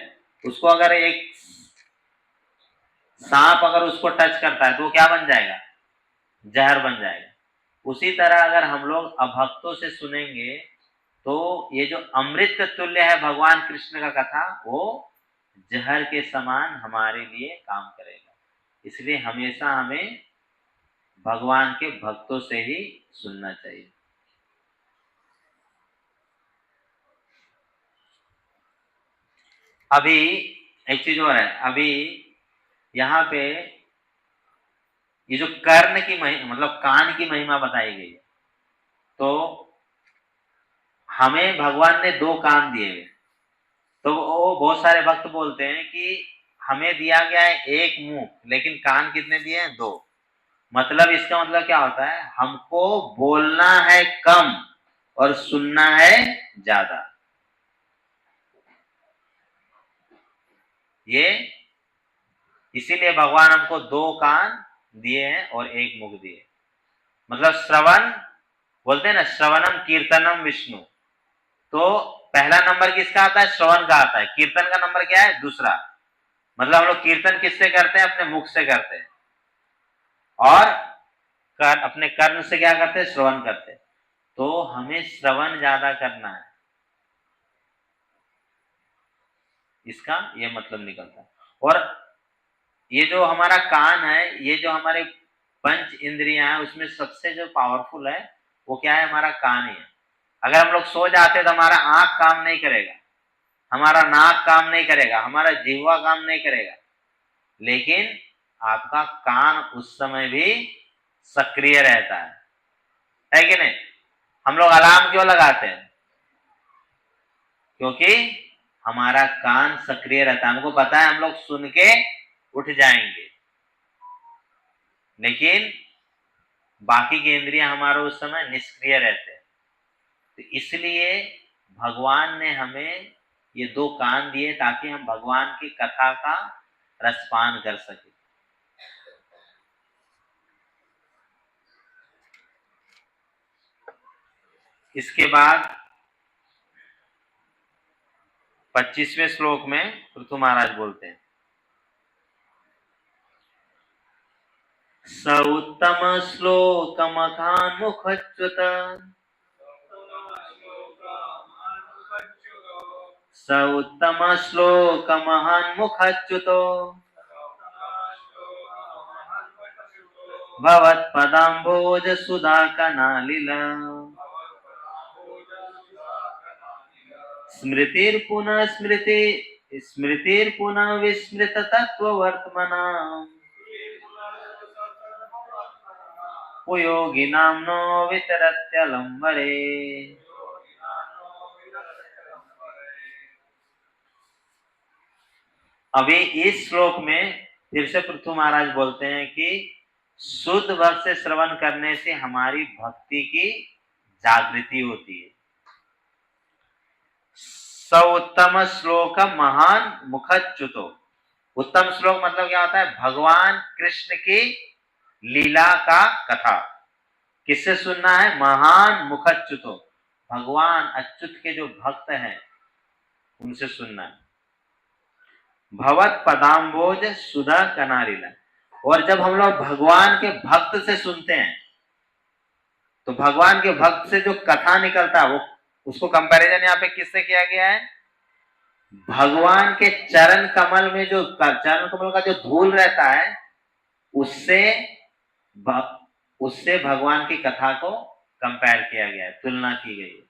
उसको अगर एक सांप अगर उसको टच करता है तो क्या बन जाएगा? जहर बन जाएगा। उसी तरह अगर हम लोग अभक्तों से सुनेंगे तो ये जो अमृत तुल्य है भगवान कृष्ण का कथा, वो जहर के समान हमारे लिए काम करेगा। इसलिए हमेशा हमें भगवान के भक्तों से ही सुनना चाहिए। अभी एक चीज और है, अभी यहाँ पे ये जो कर्ण की मतलब कान की महिमा बताई गई है, तो हमें भगवान ने दो कान दिए हैं। तो वो बहुत सारे भक्त बोलते हैं कि हमें दिया गया है एक मुंह, लेकिन कान कितने दिए हैं? दो। मतलब इसका मतलब क्या होता है, हमको बोलना है कम और सुनना है ज्यादा। ये इसीलिए भगवान हमको दो कान दिए हैं और एक मुख दिए। मतलब श्रवण बोलते हैं ना, श्रवणम कीर्तनम विष्णु, तो पहला नंबर किसका आता है? श्रवण का आता है। कीर्तन का नंबर क्या है? दूसरा। मतलब हम लोग कीर्तन किससे करते हैं? अपने मुख से करते हैं, और अपने कर्म से क्या करते हैं? श्रवण करते हैं। तो हमें श्रवण ज्यादा करना है, इसका ये मतलब निकलता है। और ये जो हमारा कान है, ये जो हमारे पंच इंद्रियां हैं, उसमें सबसे जो पावरफुल है वो क्या है? हमारा कान ही है। अगर हम लोग सो जाते तो हमारा आंख काम नहीं करेगा, हमारा नाक काम नहीं करेगा, हमारा जिह्वा काम नहीं करेगा, लेकिन आपका कान उस समय भी सक्रिय रहता है कि नहीं? हम लोग अलार्म क्यों लगाते हैं? क्योंकि हमारा कान सक्रिय रहता है, हमको पता है हम लोग सुन के उठ जाएंगे, लेकिन बाकी के इंद्रियां हमारे उस समय निष्क्रिय रहते हैं। तो इसलिए भगवान ने हमें ये दो कान दिए ताकि हम भगवान की कथा का रसपान कर सके। इसके बाद 25वें श्लोक में पृथु महाराज बोलते हैं, स उत्तम श्लोक मखान मुखच्युत, स उत्तम श्लोक महान मुखच्युतो भवत्पदाम्भोज सुधा कनालिला स्मृतिर्पुनः स्मृति स्मृतिर्पुनः विस्मृत तत्त्ववर्त्मना उपयोगिनां नो वितरत्यलम्बरे। अभी इस श्लोक में फिर से पृथु महाराज बोलते हैं कि शुद्ध भक्त से श्रवण करने से हमारी भक्ति की जागृति होती है। स उत्तम श्लोक महान मुखच्युतो, उत्तम श्लोक मतलब क्या होता है? भगवान कृष्ण की लीला का कथा किससे सुनना है? महान मुखच्युतो, भगवान अच्युत के जो भक्त हैं उनसे सुनना है। भवत पदाम्बोज सुधा कनारिला, और जब हम लोग भगवान के भक्त से सुनते हैं तो भगवान के भक्त से जो कथा निकलता है वो, उसको कंपैरिजन यहाँ पे किससे किया गया है? भगवान के चरण कमल में जो चरण कमल का जो धूल रहता है उससे उससे भगवान की कथा को कंपेयर किया गया है, तुलना की गई है।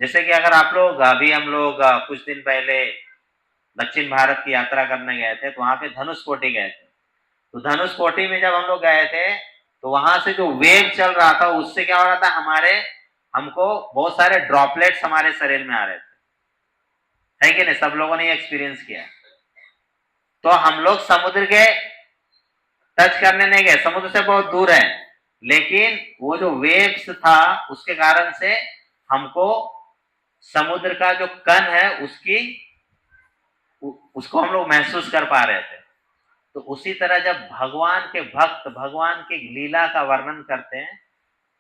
जैसे कि अगर आप लोग अभी हम लोग कुछ दिन पहले दक्षिण भारत की यात्रा करने गए थे तो वहां पे धनुषकोटी गए थे। तो धनुषकोटी में जब हम लोग गए थे तो वहां से जो वेव चल रहा था उससे क्या हो रहा था, हमको बहुत सारे ड्रॉपलेट्स हमारे शरीर में आ रहे थे, है कि नहीं? सब लोगों ने एक्सपीरियंस किया। तो हम लोग समुद्र के टच करने नहीं गए, समुद्र से बहुत दूर है, लेकिन वो जो वेव्स था उसके कारण से हमको समुद्र का जो कण है उसको हम लोग महसूस कर पा रहे थे। तो उसी तरह जब भगवान के भक्त भगवान की लीला का वर्णन करते हैं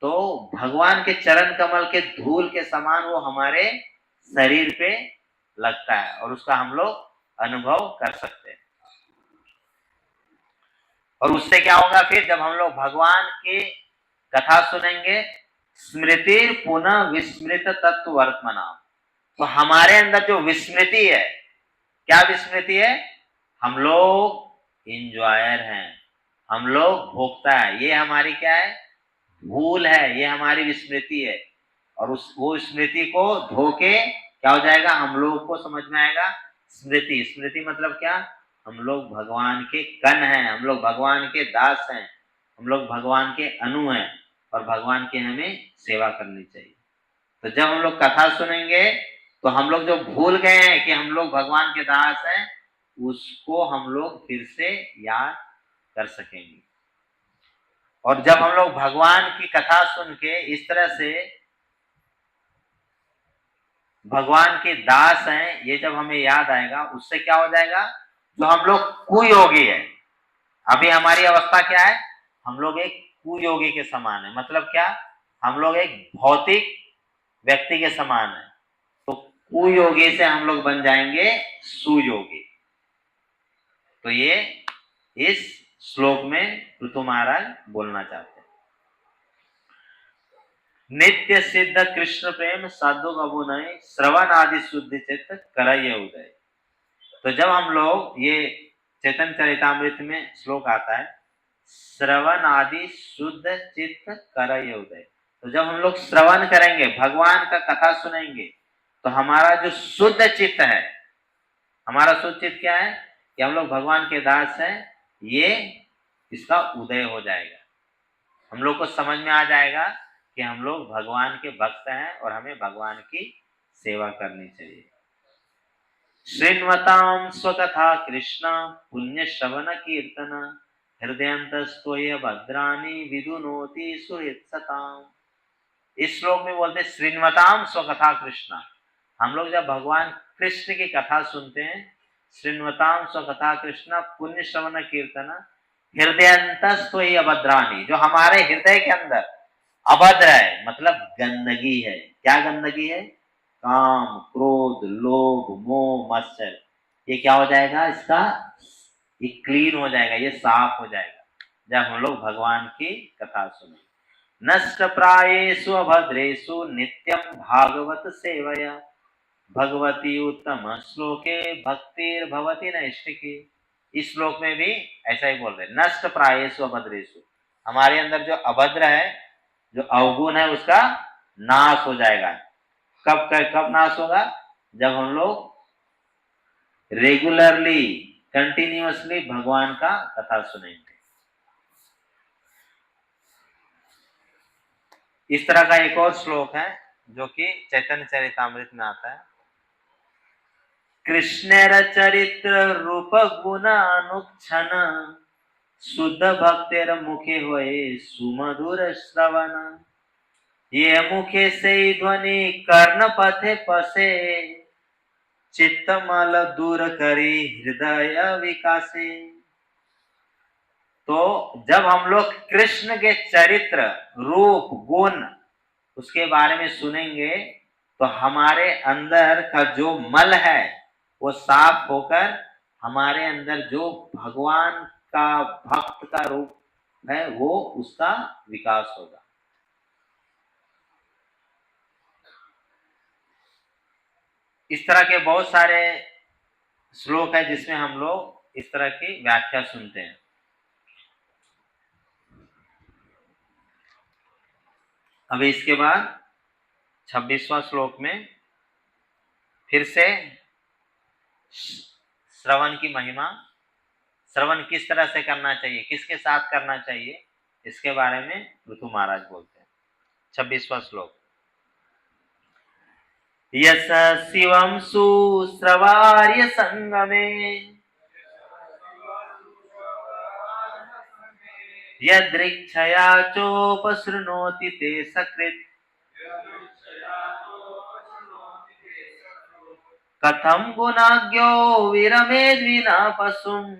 तो भगवान के चरण कमल के धूल के समान वो हमारे शरीर पे लगता है और उसका हम लोग अनुभव कर सकते हैं। और उससे क्या होगा फिर? जब हम लोग भगवान की कथा सुनेंगे, स्मृति पुनः विस्मृत तत्व वर्तमाना, तो हमारे अंदर जो विस्मृति है, क्या विस्मृति है? हम लोग इंजॉयर हैं, हम लोग भोक्ता है, ये हमारी क्या है? भूल है, ये हमारी विस्मृति है। और वो स्मृति को धोके क्या हो जाएगा? हम लोग को समझ में आएगा स्मृति। स्मृति मतलब क्या? हम लोग भगवान के कण हैं, हम लोग भगवान के दास हैं, हम लोग भगवान के अनु हैं और भगवान की हमें सेवा करनी चाहिए। तो जब हम लोग कथा सुनेंगे तो हम लोग जो भूल गए हैं कि हम लोग भगवान के दास हैं उसको हम लोग फिर से याद कर सकेंगे। और जब हम लोग भगवान की कथा सुन के इस तरह से भगवान के दास हैं ये जब हमें याद आएगा, उससे क्या हो जाएगा? जो हम लोग कुयोगी है, अभी हमारी अवस्था क्या है? हम लोग एक कुयोगी के समान है। मतलब क्या? हम लोग एक भौतिक व्यक्ति के समान है। तो कुयोगी से हम लोग बन जाएंगे सुयोगी। तो ये इस श्लोक में पृथु महाराज बोलना चाहते हैं। नित्य सिद्ध कृष्ण प्रेम साधु अभुनय श्रवण आदि शुद्ध चित्त करय उदय। तो जब हम लोग ये चैतन्य चरितामृत में श्लोक आता है, श्रवण आदि शुद्ध चित्त करय उदय, तो जब हम लोग श्रवण करेंगे, भगवान का कथा सुनेंगे, तो हमारा जो शुद्ध चित्त है, हमारा शुद्ध चित्त क्या है? कि हम लोग भगवान के दास हैं, ये इसका उदय हो जाएगा। हम लोग को समझ में आ जाएगा कि हम लोग भगवान के भक्त हैं और हमें भगवान की सेवा करनी चाहिए। श्रृण्वतां स्वकथा कृष्ण पुण्य श्रवण कीर्तन हृदयंतस्तोय भद्राणि विदुनोति सुहृत्सताम्। इस श्लोक में बोलते श्रृण्वतां स्वकथा कृष्ण, हम लोग जब भगवान कृष्ण की कथा सुनते हैं, श्रृण्वतां स्वकथा कृष्ण पुण्य श्रवण कीर्तन हृदयंतस्तोय भद्राणि, जो हमारे हृदय के अंदर अभद्र है, मतलब गंदगी है। क्या गंदगी है? काम, क्रोध, लोभ, मोह, मत्सर, ये क्या हो जाएगा? इसका ये क्लीन हो जाएगा, ये साफ हो जाएगा जब हम लोग भगवान की कथा सुने। नष्ट प्रायेषु अभद्रेषु नित्यं भागवत सेवया भगवती उत्तम श्लोके भक्तिर्भवति नैष्ठिकी। इस श्लोक में भी ऐसा ही बोल रहे, नष्ट प्रायेषु अभद्रेषु, हमारे अंदर जो अभद्र है, जो अवगुण है, उसका नाश हो जाएगा। कब नाश होगा? जब हम लोग रेगुलरली कंटिन्यूअसली भगवान का कथा सुनेंगे। इस तरह का एक और श्लोक है जो कि चैतन्य चरितामृत में आता है। कृष्णेर चरित्र रूप गुण अनुक्षण शुद्ध भक्तेर मुखे होए सुमधुर श्रवण, ये मुखे से ध्वनि कर्ण पथे पसे चित्तमल दूर करी हृदय विकासे। तो जब हम लोग कृष्ण के चरित्र, रूप, गुण उसके बारे में सुनेंगे तो हमारे अंदर का जो मल है वो साफ होकर हमारे अंदर जो भगवान का भक्त का रूप है वो उसका विकास होगा। इस तरह के बहुत सारे श्लोक है जिसमें हम लोग इस तरह की व्याख्या सुनते हैं। अभी इसके बाद 26वां श्लोक में फिर से श्रवण की महिमा, श्रवण किस तरह से करना चाहिए, किसके साथ करना चाहिए, इसके बारे में पृथु महाराज बोलते हैं। 26वां श्लोक। यस शिवम सुश्रवार्य संगमे यदृच्छया चोपशृणोति ते सकृत् कथम गुणाज्ञो विरमेद् विना पशुम्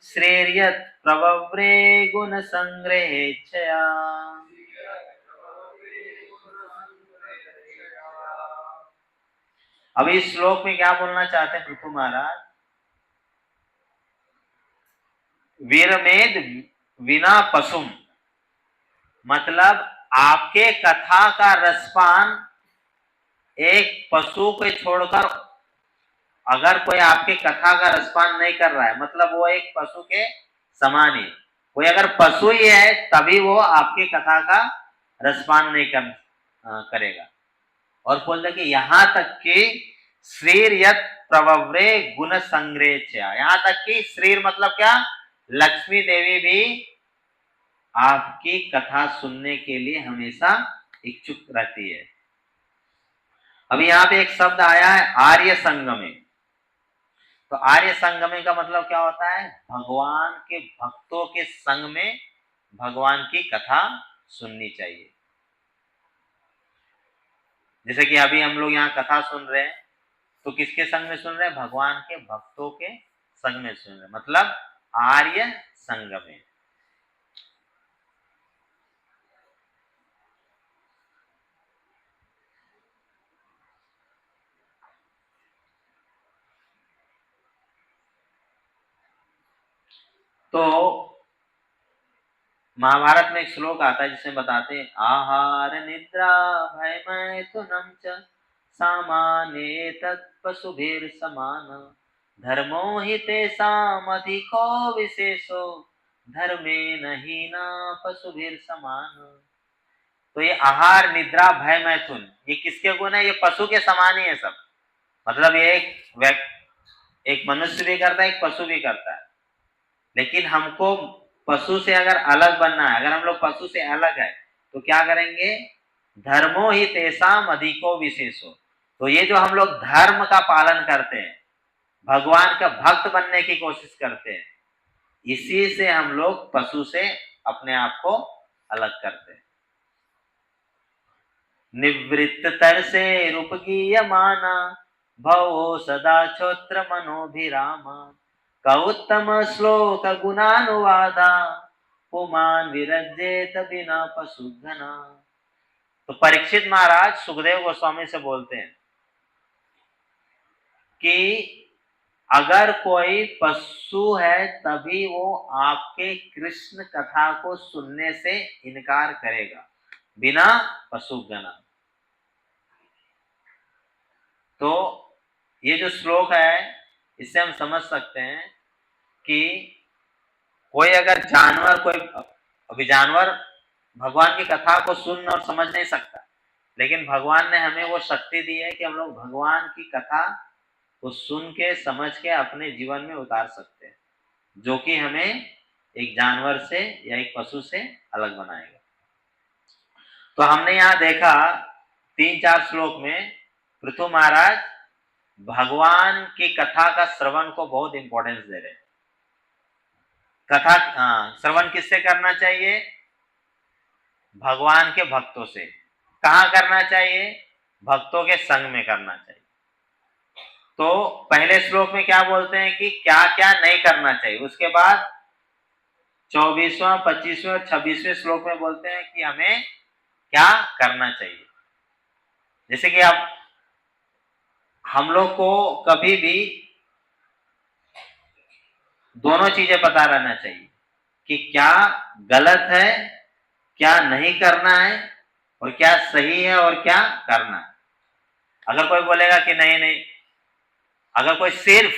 श्रेयत प्रवव्रे गुण संग्रहेच्छया। अब इस श्लोक में क्या बोलना चाहते हैं पृथु महाराज? वीरमेद विना पशुम, मतलब आपके कथा का रसपान एक पशु को छोड़कर अगर कोई आपके कथा का रसपान नहीं कर रहा है, मतलब वो एक पशु के समान ही। कोई अगर पशु ही है तभी वो आपकी कथा का रसपान नहीं करेगा। और बोलते कि यहां तक कि श्रीर यत प्रवव्रे गुण संग्रह, यहां तक कि श्रीर मतलब क्या, लक्ष्मी देवी भी आपकी कथा सुनने के लिए हमेशा इच्छुक रहती है। अभी यहाँ पे एक शब्द आया है आर्य संगमे। तो आर्य संगमे का मतलब क्या होता है? भगवान के भक्तों के संग में भगवान की कथा सुननी चाहिए। जैसे कि अभी हम लोग यहाँ कथा सुन रहे हैं तो किसके संग में सुन रहे हैं? भगवान के भक्तों के संग में सुन रहे हैं, मतलब आर्य संगमे। तो महाभारत में एक श्लोक आता है जिसमें बताते हैं आहार निद्रा भय मैथुनम च सामान्ये तत्पशुभिर समान धर्मो हि तेषाम् अधिको विशेषो धर्मे नहीं ना पशुभिर समान। तो ये आहार निद्रा भय मैथुन ये किसके गुण है? ये पशु के समान ही है सब। मतलब ये एक मनुष्य भी करता है, एक पशु भी करता है। लेकिन हमको पशु से अगर अलग बनना है, अगर हम लोग पशु से अलग है तो क्या करेंगे? धर्मो ही तेषाम अधिको विशेषो। तो ये जो हम लोग धर्म का पालन करते हैं, भगवान का भक्त बनने की कोशिश करते हैं, इसी से हम लोग पशु से अपने आप को अलग करते हैं। निवृत्त तर से रूपगीय माना भवो सदा क्षोत्र मनोभिरामा कौत्तम श्लोक गुणानुवादा पुमान विरजेत बिना पशुघ्ना। तो परीक्षित महाराज सुखदेव गोस्वामी से बोलते हैं कि अगर कोई पशु है तभी वो आपके कृष्ण कथा को सुनने से इनकार करेगा बिना पशुघ्ना। तो ये जो श्लोक है इससे हम समझ सकते हैं कि कोई अगर जानवर, कोई अभी जानवर भगवान की कथा को सुन और समझ नहीं सकता, लेकिन भगवान ने हमें वो शक्ति दी है कि हम लोग भगवान की कथा को सुन के समझ के अपने जीवन में उतार सकते हैं, जो कि हमें एक जानवर से या एक पशु से अलग बनाएगा। तो हमने यहाँ देखा 3-4 श्लोक में पृथु महाराज भगवान की कथा का श्रवण को बहुत इंपॉर्टेंस दे रहे हैं। कथा श्रवण किससे करना चाहिए? भगवान के भक्तों से। कहाँ करना चाहिए? भक्तों के संग में करना चाहिए। तो पहले श्लोक में क्या बोलते हैं कि क्या क्या नहीं करना चाहिए, उसके बाद 24वां 25वें और 26वें श्लोक में बोलते हैं कि हमें क्या करना चाहिए। जैसे कि अब हम लोग को कभी भी दोनों चीजें पता रहना चाहिए कि क्या गलत है, क्या नहीं करना है, और क्या सही है और क्या करना है। अगर कोई बोलेगा कि नहीं नहीं, अगर कोई सिर्फ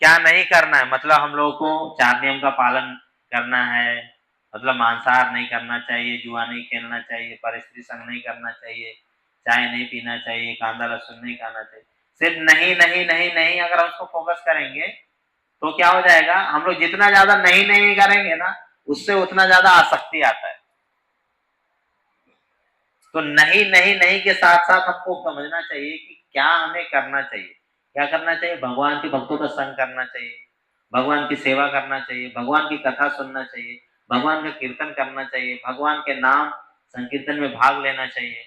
क्या नहीं करना है, मतलब हम लोगों को 4 नियम का पालन करना है, मतलब मांसाहार नहीं करना चाहिए, जुआ नहीं खेलना चाहिए, परस्त्री संग नहीं करना चाहिए, चाय नहीं पीना चाहिए, कांदा लहसुन नहीं खाना चाहिए, सिर्फ नहीं नहीं नहीं नहीं अगर हम उसको फोकस करेंगे तो क्या हो जाएगा, हम लोग जितना ज्यादा नहीं नहीं करेंगे ना, उससे उतना ज्यादा आसक्ति आता है। तो नहीं नहीं नहीं के साथ साथ हमको समझना चाहिए कि क्या हमें करना चाहिए। क्या करना चाहिए? भगवान के भक्तों का संग करना चाहिए, भगवान की सेवा करना चाहिए, भगवान की कथा सुनना चाहिए, भगवान का कीर्तन करना चाहिए, भगवान के नाम संकीर्तन में भाग लेना चाहिए।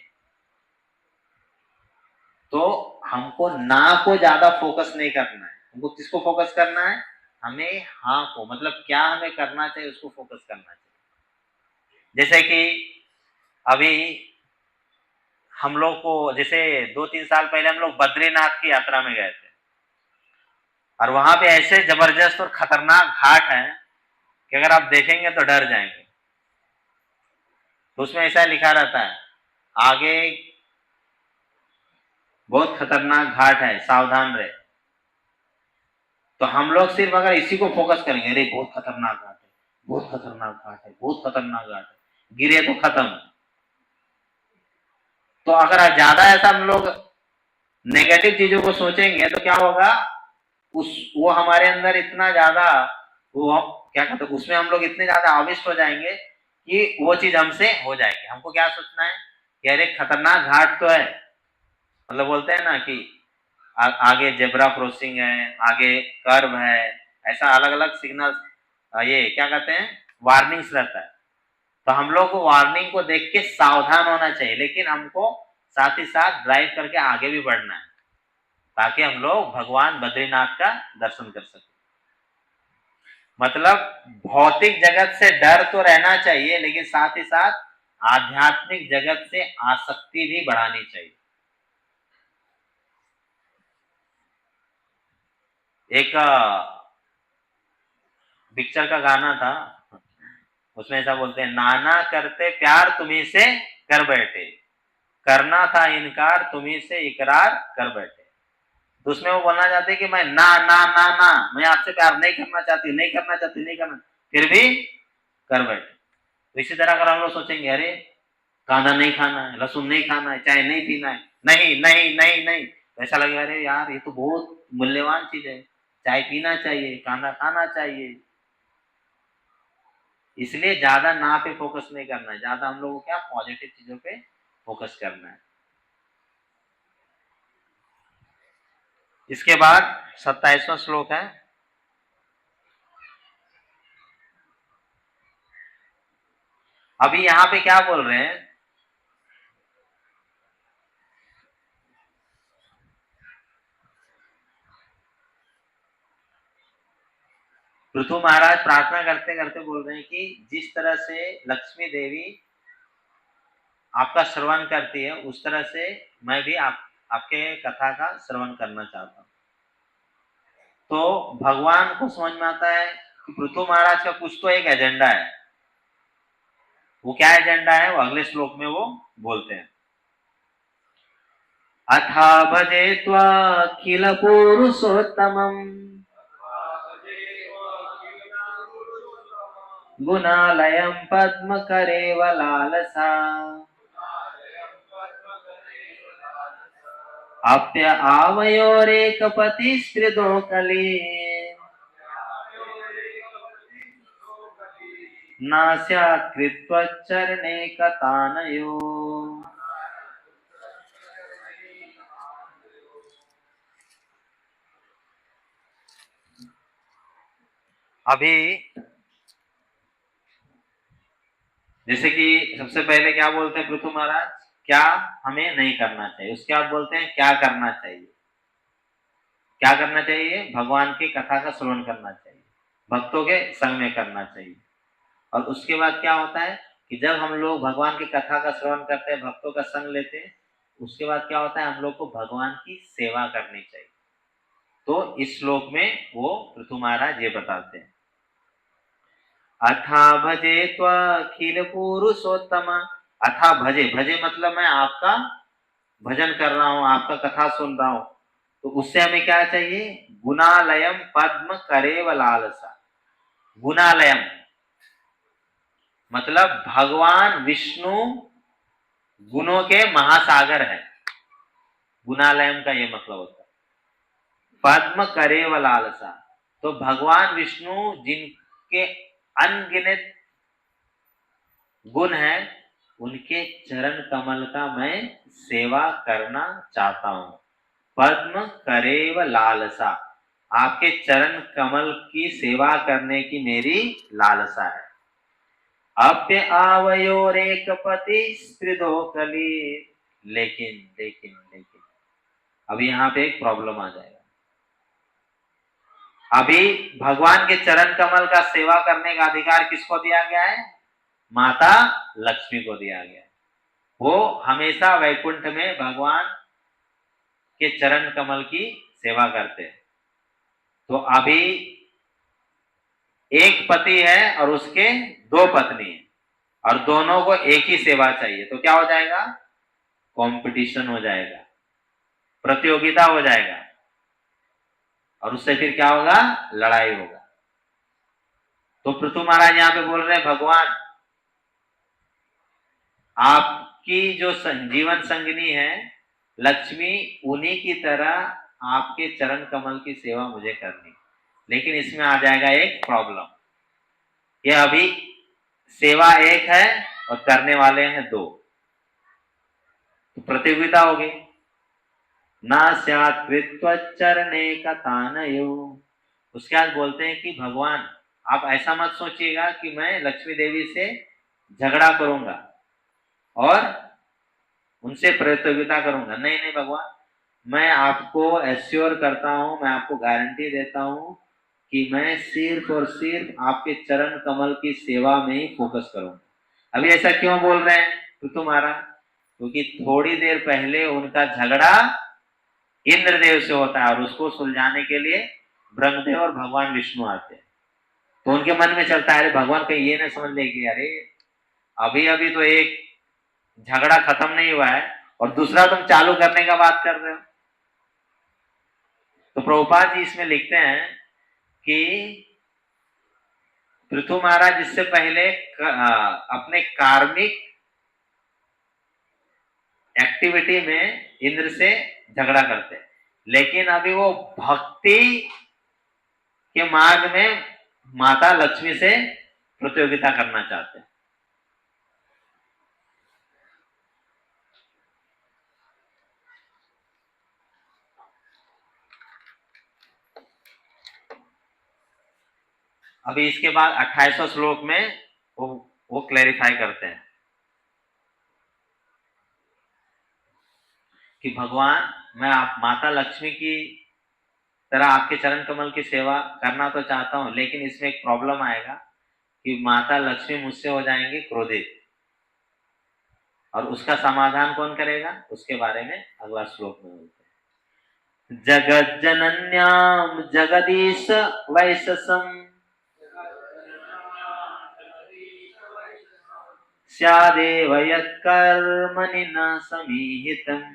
तो हमको ना को ज्यादा फोकस नहीं करना है, हमको किसको फोकस करना है? हमें हाँ को, मतलब क्या हमें करना चाहिए उसको फोकस करना चाहिए। जैसे कि अभी हम लोग को, जैसे 2-3 साल पहले हम लोग बद्रीनाथ की यात्रा में गए थे, और वहां पे ऐसे जबरदस्त और खतरनाक घाट हैं कि अगर आप देखेंगे तो डर जाएंगे। तो उसमें ऐसा लिखा रहता है आगे बहुत खतरनाक घाट है, सावधान रहे। तो हम लोग सिर्फ अगर इसी को फोकस करेंगे, अरे बहुत खतरनाक घाट है, बहुत खतरनाक घाट है, बहुत खतरनाक घाट है, गिरे तो खत्म। तो अगर ज्यादा ऐसा हम लोग नेगेटिव चीजों को सोचेंगे तो क्या होगा, उस वो हमारे अंदर इतना ज्यादा, वो क्या कहते हैं, उसमें हम लोग इतने ज्यादा आविष्ट हो जाएंगे कि वो चीज हमसे हो जाएगी। हमको क्या सोचना है कि अरे खतरनाक घाट तो है, मतलब बोलते हैं ना कि आगे जेब्रा क्रॉसिंग है, आगे कर्व है, ऐसा अलग अलग सिग्नल, ये क्या कहते हैं, वार्निंग्स रहता है। तो हम लोग को वार्निंग को देख के सावधान होना चाहिए, लेकिन हमको साथ ही साथ ड्राइव करके आगे भी बढ़ना है, ताकि हम लोग भगवान बद्रीनाथ का दर्शन कर सकें। मतलब भौतिक जगत से डर तो रहना चाहिए, लेकिन साथ ही साथ आध्यात्मिक जगत से आसक्ति भी बढ़ानी चाहिए। एक पिक्चर का गाना था, उसमें ऐसा बोलते हैं, नाना करते प्यार तुम्ही से कर बैठे, करना था इनकार तुम्ही से इकरार कर बैठे। तो उसमें वो बोलना चाहते हैं कि मैं ना ना ना ना, मैं आपसे प्यार नहीं करना चाहती, नहीं करना चाहती, नहीं करना, फिर भी कर बैठे। तो इसी तरह अगर हम लोग सोचेंगे अरे कांदा नहीं खाना है, लहसुन नहीं खाना है, चाय नहीं पीना है, नहीं नहीं नहीं नहीं, तो ऐसा लगेगा अरे यार ये तो बहुत मूल्यवान चीज है, चाय पीना चाहिए, कांदा खाना चाहिए। इसलिए ज्यादा ना पे फोकस नहीं करना है, ज्यादा हम लोग को क्या पॉजिटिव चीजों पे फोकस करना है। इसके बाद 27वां श्लोक है। अभी यहाँ पे क्या बोल रहे हैं, पृथु महाराज प्रार्थना करते करते बोल रहे हैं कि जिस तरह से लक्ष्मी देवी आपका श्रवण करती है, उस तरह से मैं भी आपके कथा का श्रवण करना चाहता हूँ। तो भगवान को समझ में आता है कि पृथु महाराज का कुछ तो एक एजेंडा है। वो क्या एजेंडा है, वो अगले श्लोक में वो बोलते हैं। अथा भजे त्वाखिल पुरुषोत्तमम् गुणालयं पद्मकरेव लालसा आप्य आवयोरेकपतिस्त्रिदोकली नास्याकृत्वच्चरणे कतानयो। अभी जैसे कि सबसे पहले क्या बोलते हैं पृथु महाराज, क्या हमें नहीं करना चाहिए, उसके बाद बोलते हैं क्या करना चाहिए। क्या करना चाहिए? भगवान की कथा का श्रवण करना चाहिए, भक्तों के संग में करना चाहिए। और उसके बाद क्या होता है कि जब हम लोग भगवान की कथा का श्रवण करते हैं, भक्तों का संग लेते हैं, उसके बाद क्या होता है, हम लोग को भगवान की सेवा करनी चाहिए। तो इस श्लोक में वो पृथु महाराज ये बताते हैं, अथा भजे त्वखिल पुरुषोत्तम। अथा भजे, भजे मतलब मैं आपका भजन कर रहा हूं, आपका कथा सुन रहा हूं। तो उससे हमें क्या चाहिए? गुणालयम पद्म करेव लालसा। गुणालयम मतलब भगवान विष्णु गुणों के महासागर है। गुणालयम का ये मतलब होता है। पद्म करेव लालसा, तो भगवान विष्णु जिनके अनगिनत गुण है, उनके चरण कमल का मैं सेवा करना चाहता हूं। पद्म करेव लालसा, आपके चरण कमल की सेवा करने की मेरी लालसा है। अप्य आवयोरेक पति स्त्रिदो कली। लेकिन लेकिन लेकिन अभी यहां पे एक प्रॉब्लम आ जाएगा। अभी भगवान के चरण कमल का सेवा करने का अधिकार किसको दिया गया है? माता लक्ष्मी को दिया गया है। वो हमेशा वैकुंठ में भगवान के चरण कमल की सेवा करते हैं। तो अभी एक पति है और उसके दो पत्नी है, और दोनों को एक ही सेवा चाहिए, तो क्या हो जाएगा? कंपटीशन हो जाएगा, प्रतियोगिता हो जाएगा, और उससे फिर क्या होगा? लड़ाई होगा। तो पृथु महाराज यहां पे बोल रहे हैं, भगवान आपकी जो जीवन संगिनी है लक्ष्मी, उन्हीं की तरह आपके चरण कमल की सेवा मुझे करनी। लेकिन इसमें आ जाएगा एक प्रॉब्लम, ये अभी सेवा एक है और करने वाले हैं दो, तो प्रतियोगिता होगी। ना स्यात् कृत्वच्चरणे कथानयो। उसके बाद बोलते हैं कि भगवान आप ऐसा मत सोचिएगा कि मैं लक्ष्मी देवी से झगड़ा करूंगा और उनसे प्रतियोगिता करूंगा। नहीं नहीं भगवान, मैं आपको एश्योर करता हूं, मैं आपको गारंटी देता हूं कि मैं सिर्फ और सिर्फ आपके चरण कमल की सेवा में ही फोकस करूंगा। अभी ऐसा क्यों बोल रहे हैं तो तुम्हारा? क्योंकि थोड़ी देर पहले उनका झगड़ा इंद्रदेव से होता है, और उसको सुलझाने के लिए ब्रह्मदेव और भगवान विष्णु आते हैं। तो उनके मन में चलता है, अरे भगवान कहीं ये ना समझ ले कि अरे अभी अभी तो एक झगड़ा खत्म नहीं हुआ है और दूसरा तुम चालू करने का बात कर रहे हो। तो प्रभुपाद जी इसमें लिखते हैं कि पृथु महाराज इससे पहले अपने कार्मिक एक्टिविटी में इंद्र से झगड़ा करते हैं, लेकिन अभी वो भक्ति के मार्ग में माता लक्ष्मी से प्रतियोगिता करना चाहते हैं। अभी इसके बाद 28वें श्लोक में वो क्लैरिफाई करते हैं कि भगवान मैं आप माता लक्ष्मी की तरह आपके चरण कमल की सेवा करना तो चाहता हूं, लेकिन इसमें एक प्रॉब्लम आएगा कि माता लक्ष्मी मुझसे हो जाएंगी क्रोधित, और उसका समाधान कौन करेगा? उसके बारे में अगला श्लोक में बोलते हैं। जगत जनन्याम जगदीश वैशसम स्यादेव यत्कर्मणि न समीहितम्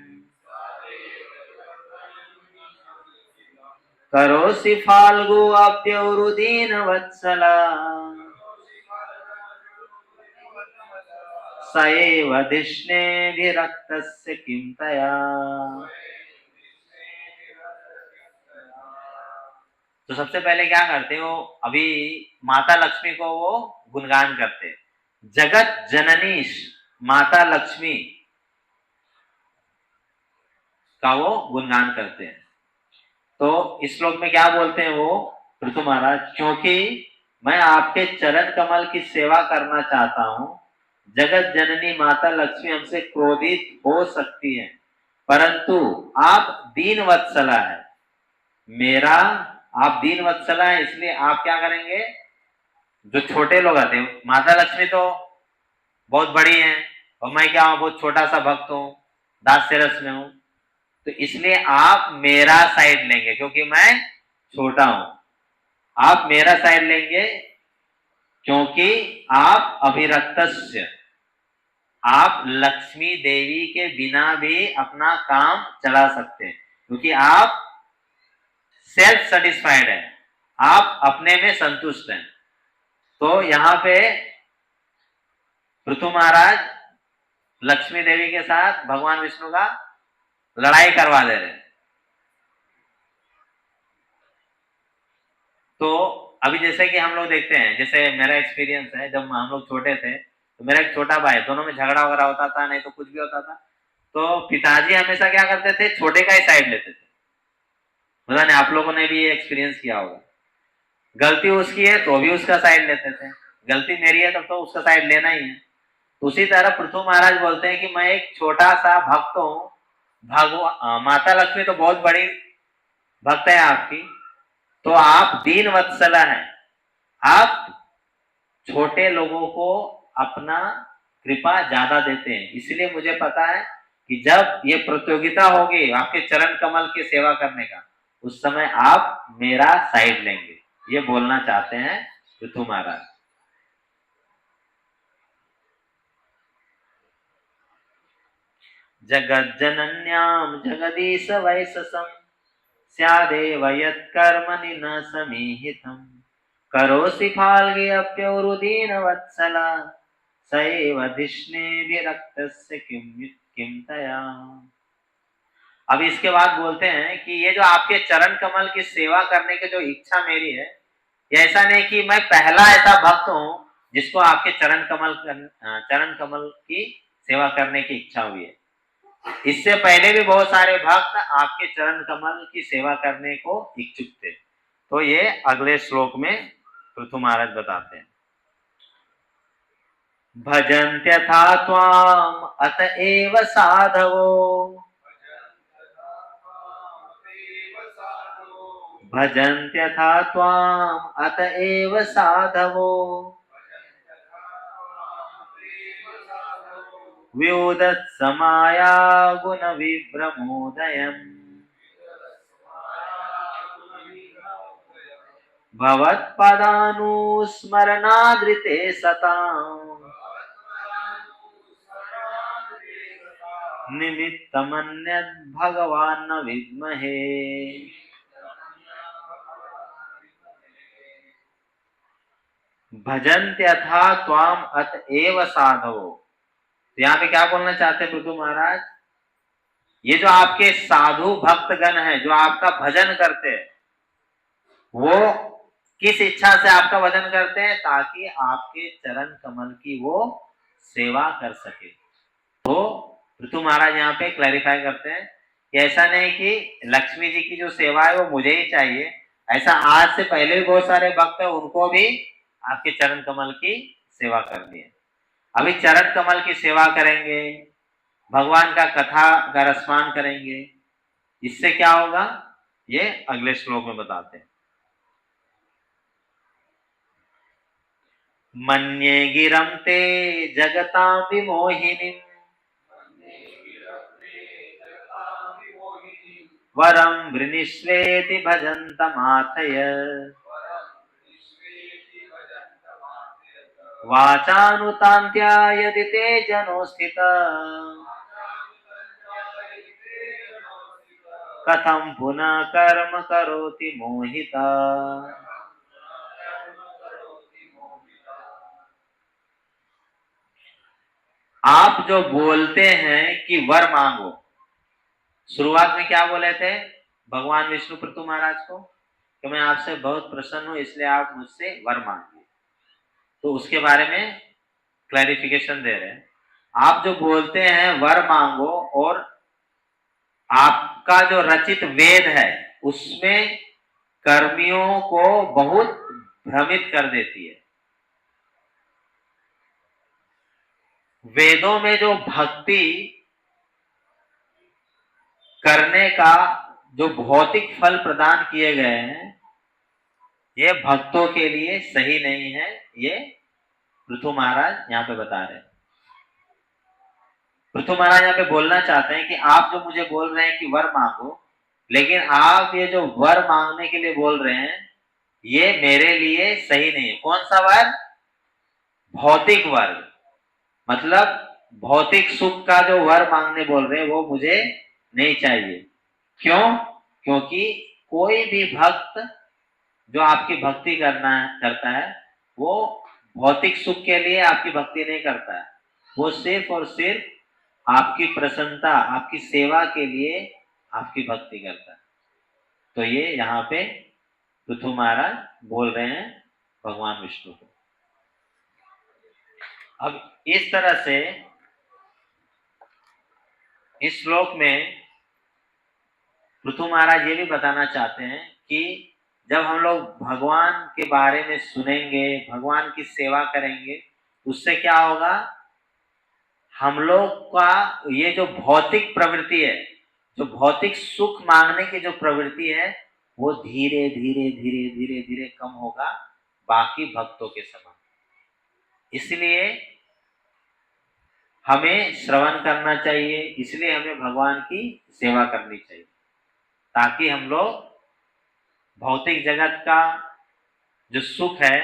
करोसि फाल्गु अप्यौरुदीन वत्सला स एव धिष्णेभिरक्तस्य किं तया। तो सबसे पहले क्या करते हो, अभी माता लक्ष्मी को वो गुणगान करते हैं। जगत जननीश माता लक्ष्मी का वो गुणगान करते हैं। तो इस श्लोक में क्या बोलते हैं वो पृथु महाराज, क्योंकि मैं आपके चरण कमल की सेवा करना चाहता हूं, जगत जननी माता लक्ष्मी हमसे क्रोधित हो सकती है, परंतु आप दीन वत्सला है मेरा, आप दीन वत्सला है, इसलिए आप क्या करेंगे, जो छोटे लोग आते हैं, माता लक्ष्मी तो बहुत बड़ी हैं और मैं क्या हूं, बहुत छोटा सा भक्त हूं, दास्य रस में हूं, तो इसलिए आप मेरा साइड लेंगे क्योंकि मैं छोटा हूं। आप मेरा साइड लेंगे क्योंकि आप अभिरक्तस्य, आप लक्ष्मी देवी के बिना भी अपना काम चला सकते हैं क्योंकि आप सेल्फ सेटिस्फाइड है, आप अपने में संतुष्ट हैं। तो यहां पे पृथु महाराज लक्ष्मी देवी के साथ भगवान विष्णु का लड़ाई करवा दे रहे हैं। तो अभी जैसे कि हम लोग देखते हैं, जैसे मेरा एक्सपीरियंस है, जब हम लोग छोटे थे तो मेरा एक छोटा भाई, दोनों में झगड़ा वगैरह होता था, नहीं तो कुछ भी होता था, तो पिताजी हमेशा क्या करते थे, छोटे का ही साइड लेते थे। पता नहीं आप लोगों ने भी ये एक्सपीरियंस किया होगा। गलती उसकी है तो भी उसका साइड लेते थे, गलती मेरी है तब तो उसका साइड लेना ही है। उसी तरह पृथु महाराज बोलते हैं कि मैं एक छोटा सा भक्त हूँ, भगवान माता लक्ष्मी तो बहुत बड़ी भक्त है आपकी, तो आप दीन वत्सला हैं, आप छोटे लोगों को अपना कृपा ज्यादा देते हैं, इसलिए मुझे पता है कि जब ये प्रतियोगिता होगी आपके चरण कमल की सेवा करने का, उस समय आप मेरा साइड लेंगे, ये बोलना चाहते हैं पृथु महाराज। जगज्जनन्यां जगदीश वैससं स्यादेव यत्कर्मणि न समीहितम् करोसि फाल्गेऽप्यौरुदीन वत्सला स एव धिष्णेभिरक्तस्य किं तया। अब इसके बाद बोलते हैं कि ये जो आपके चरण कमल की सेवा करने की जो इच्छा मेरी है, ये ऐसा नहीं कि मैं पहला ऐसा भक्त हूं जिसको आपके चरण कमल की सेवा करने की इच्छा हुई है। इससे पहले भी बहुत सारे भक्त आपके चरण कमल की सेवा करने को इच्छुक थे। तो ये अगले श्लोक में पृथु महाराज बताते हैं, भजन्त्यथा त्वाम अतएव साधवो, भजन्त्यथा त्वाम अतएव साधवो व्योदत् समाया गुण विभ्रमोदयम् भवत्पदानुस्मरणादृते सताम् निमित्तमन्यद् भगवान् न विद्महे। भजन्त्यथा त्वाम अतएव साधवो, तो यहाँ पे क्या बोलना चाहते हैं पृथु महाराज, ये जो आपके साधु भक्तगण हैं जो आपका भजन करते हैं, वो किस इच्छा से आपका भजन करते हैं, ताकि आपके चरण कमल की वो सेवा कर सके। तो पृथु महाराज यहाँ पे क्लैरिफाई करते हैं कि ऐसा नहीं कि लक्ष्मी जी की जो सेवा है वो मुझे ही चाहिए, ऐसा आज से पहले भी बहुत सारे भक्त हैं, उनको भी आपके चरण कमल की सेवा करनी है। अभी चरण कमल की सेवा करेंगे, भगवान का कथा का रसपान करेंगे, इससे क्या होगा ये अगले श्लोक में बताते हैं। मन्ये गिरं ते जगतां विमोहिनीं वरं वृणीष्वेति भजन्तमाथय वाचानुतान्त्या यदि ते जनो स्थिता कथं पुनः कर्म करोति मोहिता। आप जो बोलते हैं कि वर मांगो, शुरुआत में क्या बोले थे भगवान विष्णु पृथु महाराज को कि मैं आपसे बहुत प्रसन्न हूं इसलिए आप मुझसे वर मांगिए, तो उसके बारे में क्लैरिफिकेशन दे रहे हैं। आप जो बोलते हैं वर मांगो, और आपका जो रचित वेद है उसमें कर्मियों को बहुत भ्रमित कर देती है। वेदों में जो भक्ति करने का जो भौतिक फल प्रदान किए गए हैं, ये भक्तों के लिए सही नहीं है। ये पृथु महाराज यहाँ पे बता रहे हैं। पृथु महाराज यहाँ पे बोलना चाहते हैं कि आप जो मुझे बोल रहे हैं कि वर मांगो, लेकिन आप ये जो वर मांगने के लिए बोल रहे हैं, ये मेरे लिए सही नहीं है। कौन सा वर? भौतिक वर। मतलब भौतिक सुख का जो वर मांगने बोल रहे हैं वो मुझे नहीं चाहिए। क्यों? क्योंकि कोई भी भक्त जो आपकी भक्ति करता है, वो भौतिक सुख के लिए आपकी भक्ति नहीं करता है। वो सिर्फ और सिर्फ आपकी प्रसन्नता, आपकी सेवा के लिए आपकी भक्ति करता है। तो ये यहाँ पे पृथु महाराज बोल रहे हैं भगवान विष्णु को। अब इस तरह से इस श्लोक में पृथु महाराज ये भी बताना चाहते हैं कि जब हम लोग भगवान के बारे में सुनेंगे, भगवान की सेवा करेंगे, उससे क्या होगा? हम लोग का ये जो भौतिक प्रवृत्ति है, जो भौतिक सुख मांगने की जो प्रवृत्ति है, वो धीरे धीरे धीरे धीरे धीरे कम होगा बाकी भक्तों के समान। इसलिए हमें श्रवण करना चाहिए, इसलिए हमें भगवान की सेवा करनी चाहिए, ताकि हम लोग भौतिक जगत का जो सुख है,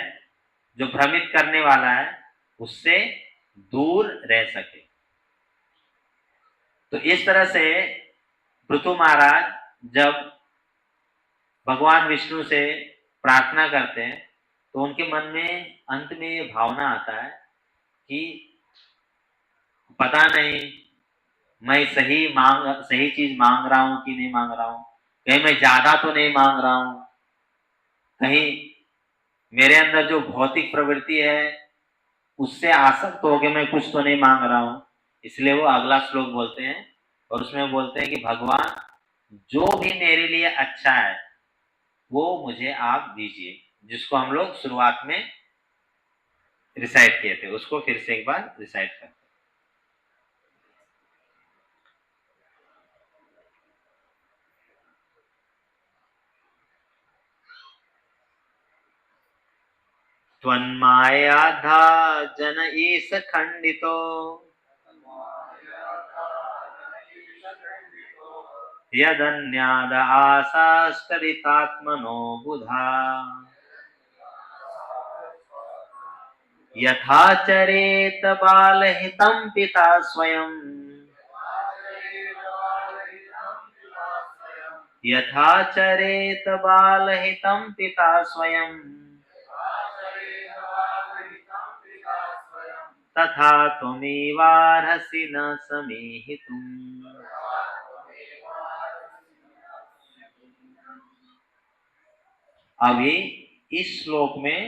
जो भ्रमित करने वाला है, उससे दूर रह सके। तो इस तरह से पृथु महाराज जब भगवान विष्णु से प्रार्थना करते हैं, तो उनके मन में अंत में ये भावना आता है कि पता नहीं मैं सही चीज मांग रहा हूं कि नहीं मांग रहा हूं, कहीं मैं ज्यादा तो नहीं मांग रहा हूं, कहीं मेरे अंदर जो भौतिक प्रवृत्ति है उससे आसक्त होकर मैं कुछ तो नहीं मांग रहा हूं। इसलिए वो अगला श्लोक बोलते हैं और उसमें बोलते हैं कि भगवान जो भी मेरे लिए अच्छा है वो मुझे आप दीजिए, जिसको हम लोग शुरुआत में रिसाइट किए थे, उसको फिर से एक बार रिसाइट करते हैं। त्वन्मायाधा जन ईश खंडितो यदन्याद आशास्करितात्मनो बुधा यथा चरेत बालहितं पिता स्वयं यथा चरेत बालहितं पिता स्वयं तथा त्वमेवार्हसि न समीहितुम्। अभी इस श्लोक में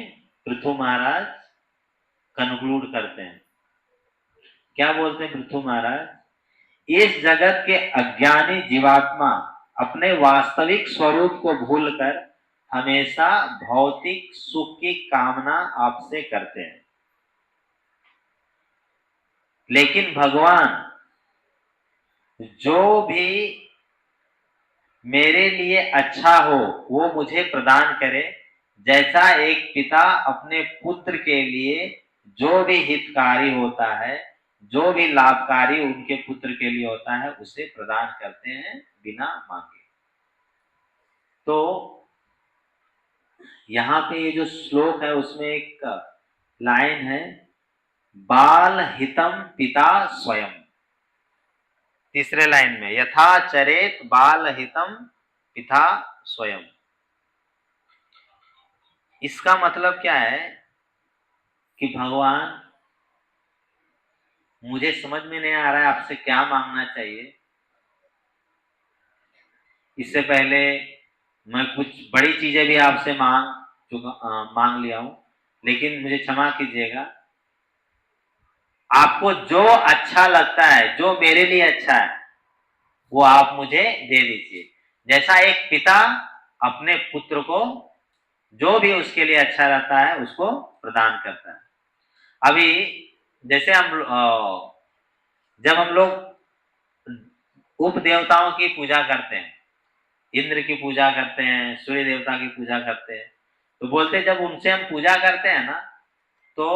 पृथु महाराज कंक्लूड करते हैं। क्या बोलते हैं पृथु महाराज? इस जगत के अज्ञानी जीवात्मा अपने वास्तविक स्वरूप को भूलकर हमेशा भौतिक सुख की कामना आपसे करते हैं, लेकिन भगवान जो भी मेरे लिए अच्छा हो वो मुझे प्रदान करे। जैसा एक पिता अपने पुत्र के लिए जो भी हितकारी होता है, जो भी लाभकारी उनके पुत्र के लिए होता है, उसे प्रदान करते हैं बिना मांगे। तो यहाँ पे ये जो श्लोक है उसमें एक लाइन है, बाल हितम पिता स्वयं। तीसरे लाइन में यथा चरेत बाल हितम पिता स्वयं। इसका मतलब क्या है कि भगवान मुझे समझ में नहीं आ रहा है आपसे क्या मांगना चाहिए। इससे पहले मैं कुछ बड़ी चीजें भी आपसे मांग लिया हूं, लेकिन मुझे क्षमा कीजिएगा। आपको जो अच्छा लगता है, जो मेरे लिए अच्छा है, वो आप मुझे दे दीजिए। जैसा एक पिता अपने पुत्र को जो भी उसके लिए अच्छा रहता है उसको प्रदान करता है। अभी जैसे जब हम लोग उप देवताओं की पूजा करते हैं, इंद्र की पूजा करते हैं, सूर्य देवता की पूजा करते हैं, तो बोलते हैं जब उनसे हम पूजा करते हैं ना, तो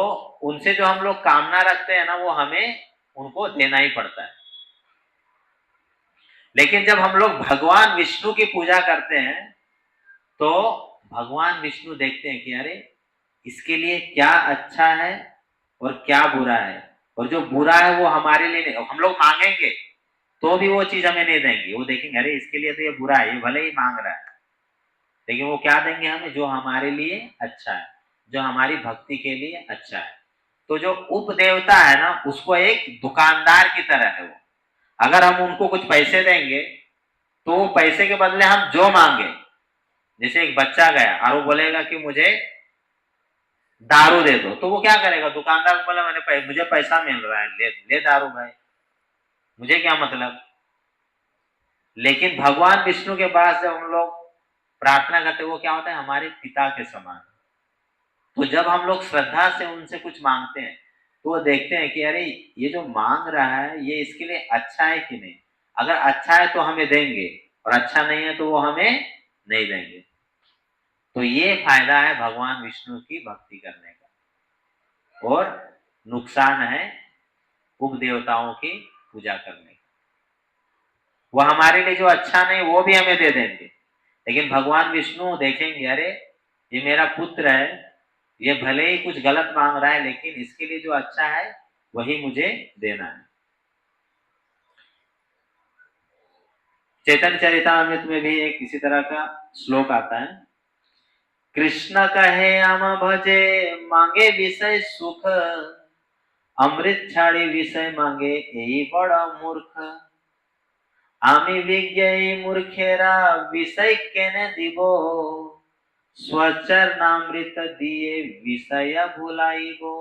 उनसे जो हम लोग कामना रखते हैं ना, वो हमें उनको देना ही पड़ता है। लेकिन जब हम लोग भगवान विष्णु की पूजा करते हैं, तो भगवान विष्णु देखते हैं कि अरे इसके लिए क्या अच्छा है और क्या बुरा है, और जो बुरा है वो हमारे लिए नहीं, हम लोग मांगेंगे तो भी वो चीज हमें नहीं देंगे। वो देखेंगे अरे इसके लिए तो ये बुरा है, ये भले ही मांग रहा है, लेकिन वो क्या देंगे हमें, जो हमारे लिए अच्छा है, जो हमारी भक्ति के लिए अच्छा है। तो जो उप देवता है ना, उसको एक दुकानदार की तरह है वो। अगर हम उनको कुछ पैसे देंगे, तो वो पैसे के बदले हम जो मांगे, जैसे एक बच्चा गया और वो बोलेगा कि मुझे दारू दे दो, तो वो क्या करेगा, दुकानदार को बोला मुझे पैसा मिल रहा है, ले ले दारू भाई, मुझे क्या मतलब। लेकिन भगवान विष्णु के पास जब हम लोग प्रार्थना करते, वो क्या होता है, हमारे पिता के समान। तो जब हम लोग श्रद्धा से उनसे कुछ मांगते हैं, तो वो देखते हैं कि अरे ये जो मांग रहा है ये इसके लिए अच्छा है कि नहीं। अगर अच्छा है तो हमें देंगे, और अच्छा नहीं है तो वो हमें नहीं देंगे। तो ये फायदा है भगवान विष्णु की भक्ति करने का, और नुकसान है उप देवताओं की पूजा करने का। वो हमारे लिए जो अच्छा नहीं वो भी हमें दे देंगे, लेकिन भगवान विष्णु देखेंगे अरे ये मेरा पुत्र है, ये भले ही कुछ गलत मांग रहा है, लेकिन इसके लिए जो अच्छा है वही मुझे देना है। चैतन्य चरितामृत में भी एक इसी तरह का श्लोक आता है, कृष्ण कहे हम भजे मांगे विषय सुख, अमृत छाड़ी विषय मांगे यही बड़ा मूर्ख, आमी विज्ञाई मूर्खेरा विषय केने दिबो, स्वचरणामृत दिए विषय भुलाइबो।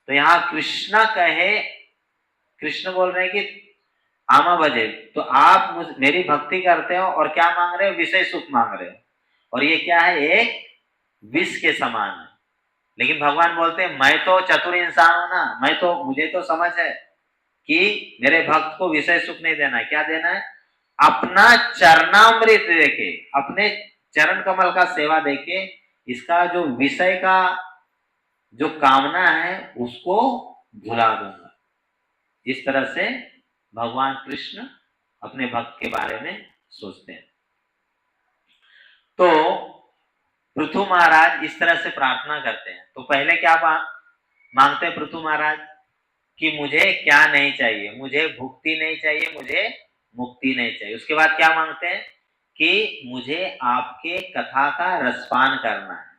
तो यहाँ कृष्ण कहे, कृष्ण बोल रहे हैं कि आमा भजे, तो आप मेरी भक्ति करते हो और क्या मांग रहे हो, विषय सुख मांग रहे हो, और ये क्या है, एक विष के समान है। लेकिन भगवान बोलते हैं मैं तो चतुर इंसान हूं ना, मैं तो, मुझे तो समझ है कि मेरे भक्त को विषय सुख नहीं देना है, क्या देना है, अपना चरणामृत देके, अपने चरण कमल का सेवा देके, इसका जो विषय का जो कामना है उसको भुला दूंगा। इस तरह से भगवान कृष्ण अपने भक्त के बारे में सोचते हैं। तो पृथु महाराज इस तरह से प्रार्थना करते हैं। तो पहले क्या मांगते हैं पृथु महाराज, कि मुझे क्या नहीं चाहिए, मुझे भुक्ति नहीं चाहिए, मुझे मुक्ति नहीं चाहिए। उसके बाद क्या मांगते हैं, कि मुझे आपके कथा का रसपान करना है।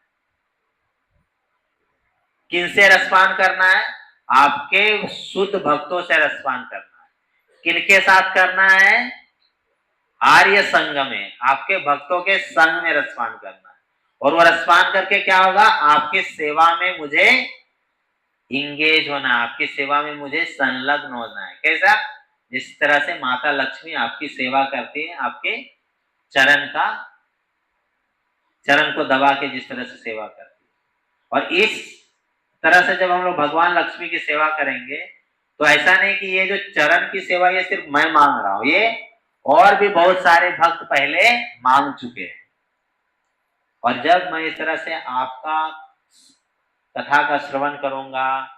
किनसे रसपान करना है, आपके शुद्ध भक्तों से रसपान करना है। किनके साथ करना है, आर्य संग में, आपके भक्तों के संग में रसपान करना है। और वो रसपान करके क्या होगा, आपकी सेवा में मुझे इंगेज होना, आपकी सेवा में मुझे संलग्न होना है। कैसा, जिस तरह से माता लक्ष्मी आपकी सेवा करती है, आपके चरण को दबा के जिस तरह से सेवा करती है। और इस तरह से जब हम लोग भगवान लक्ष्मी की सेवा करेंगे, तो ऐसा नहीं कि ये जो चरण की सेवा ये सिर्फ मैं मांग रहा हूं, ये और भी बहुत सारे भक्त पहले मांग चुके हैं। और जब मैं इस तरह से आपका कथा का श्रवण करूंगा,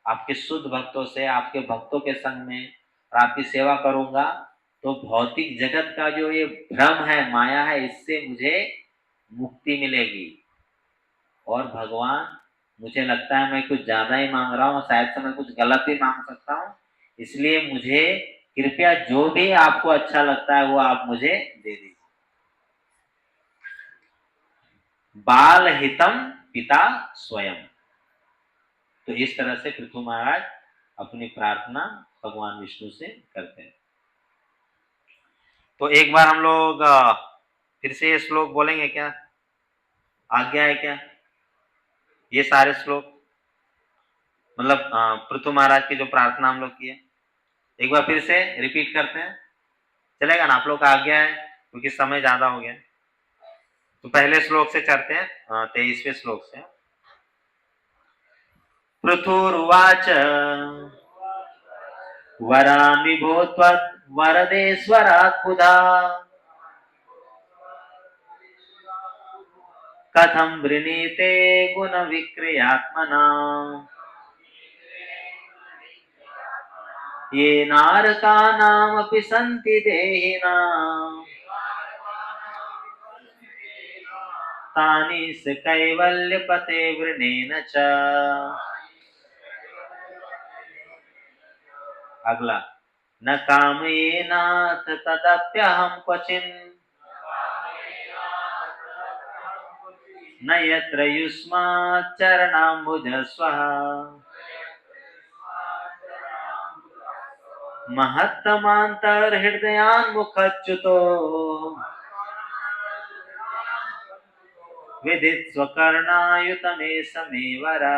आपके शुद्ध भक्तों से, आपके भक्तों के संग में, और आपकी सेवा करूंगा, तो भौतिक जगत का जो ये भ्रम है, माया है, इससे मुझे मुक्ति मिलेगी। और भगवान, मुझे लगता है मैं कुछ ज्यादा ही मांग रहा हूँ, शायद से मैं कुछ गलत भी मांग सकता हूँ, इसलिए मुझे कृपया जो भी आपको अच्छा लगता है वो आप मुझे दे दीजिए। बाल हितम पिता स्वयं। तो इस तरह से पृथु महाराज अपनी प्रार्थना भगवान विष्णु से करते हैं। तो एक बार हम लोग फिर से ये श्लोक बोलेंगे क्या, आज्ञा है क्या, ये सारे श्लोक, मतलब पृथु महाराज की जो प्रार्थना हम लोग की है, एक बार फिर से रिपीट करते हैं, चलेगा ना, आप लोग का आज्ञा है, क्योंकि समय ज्यादा हो गया। तो पहले श्लोक से चलते हैं, 23वें श्लोक से। पृथुर्वाच वरामि भो त्वत् वरदेश्वरात् पुधा कथं वृणीते गुणविक्रियात्मना ये नारकानामपि सन्ति देहिनाम् तानि स कैवल्यपते वृणेन च। अगला न कामयेनाथ तदप्यहं क्वचिन् न यत्र युष्मात् चरणाम्बुजस्वः महत्तमान्तर्हृदयान्मुखच्युतो विदित्स्वकर्णायुतमे समेवरा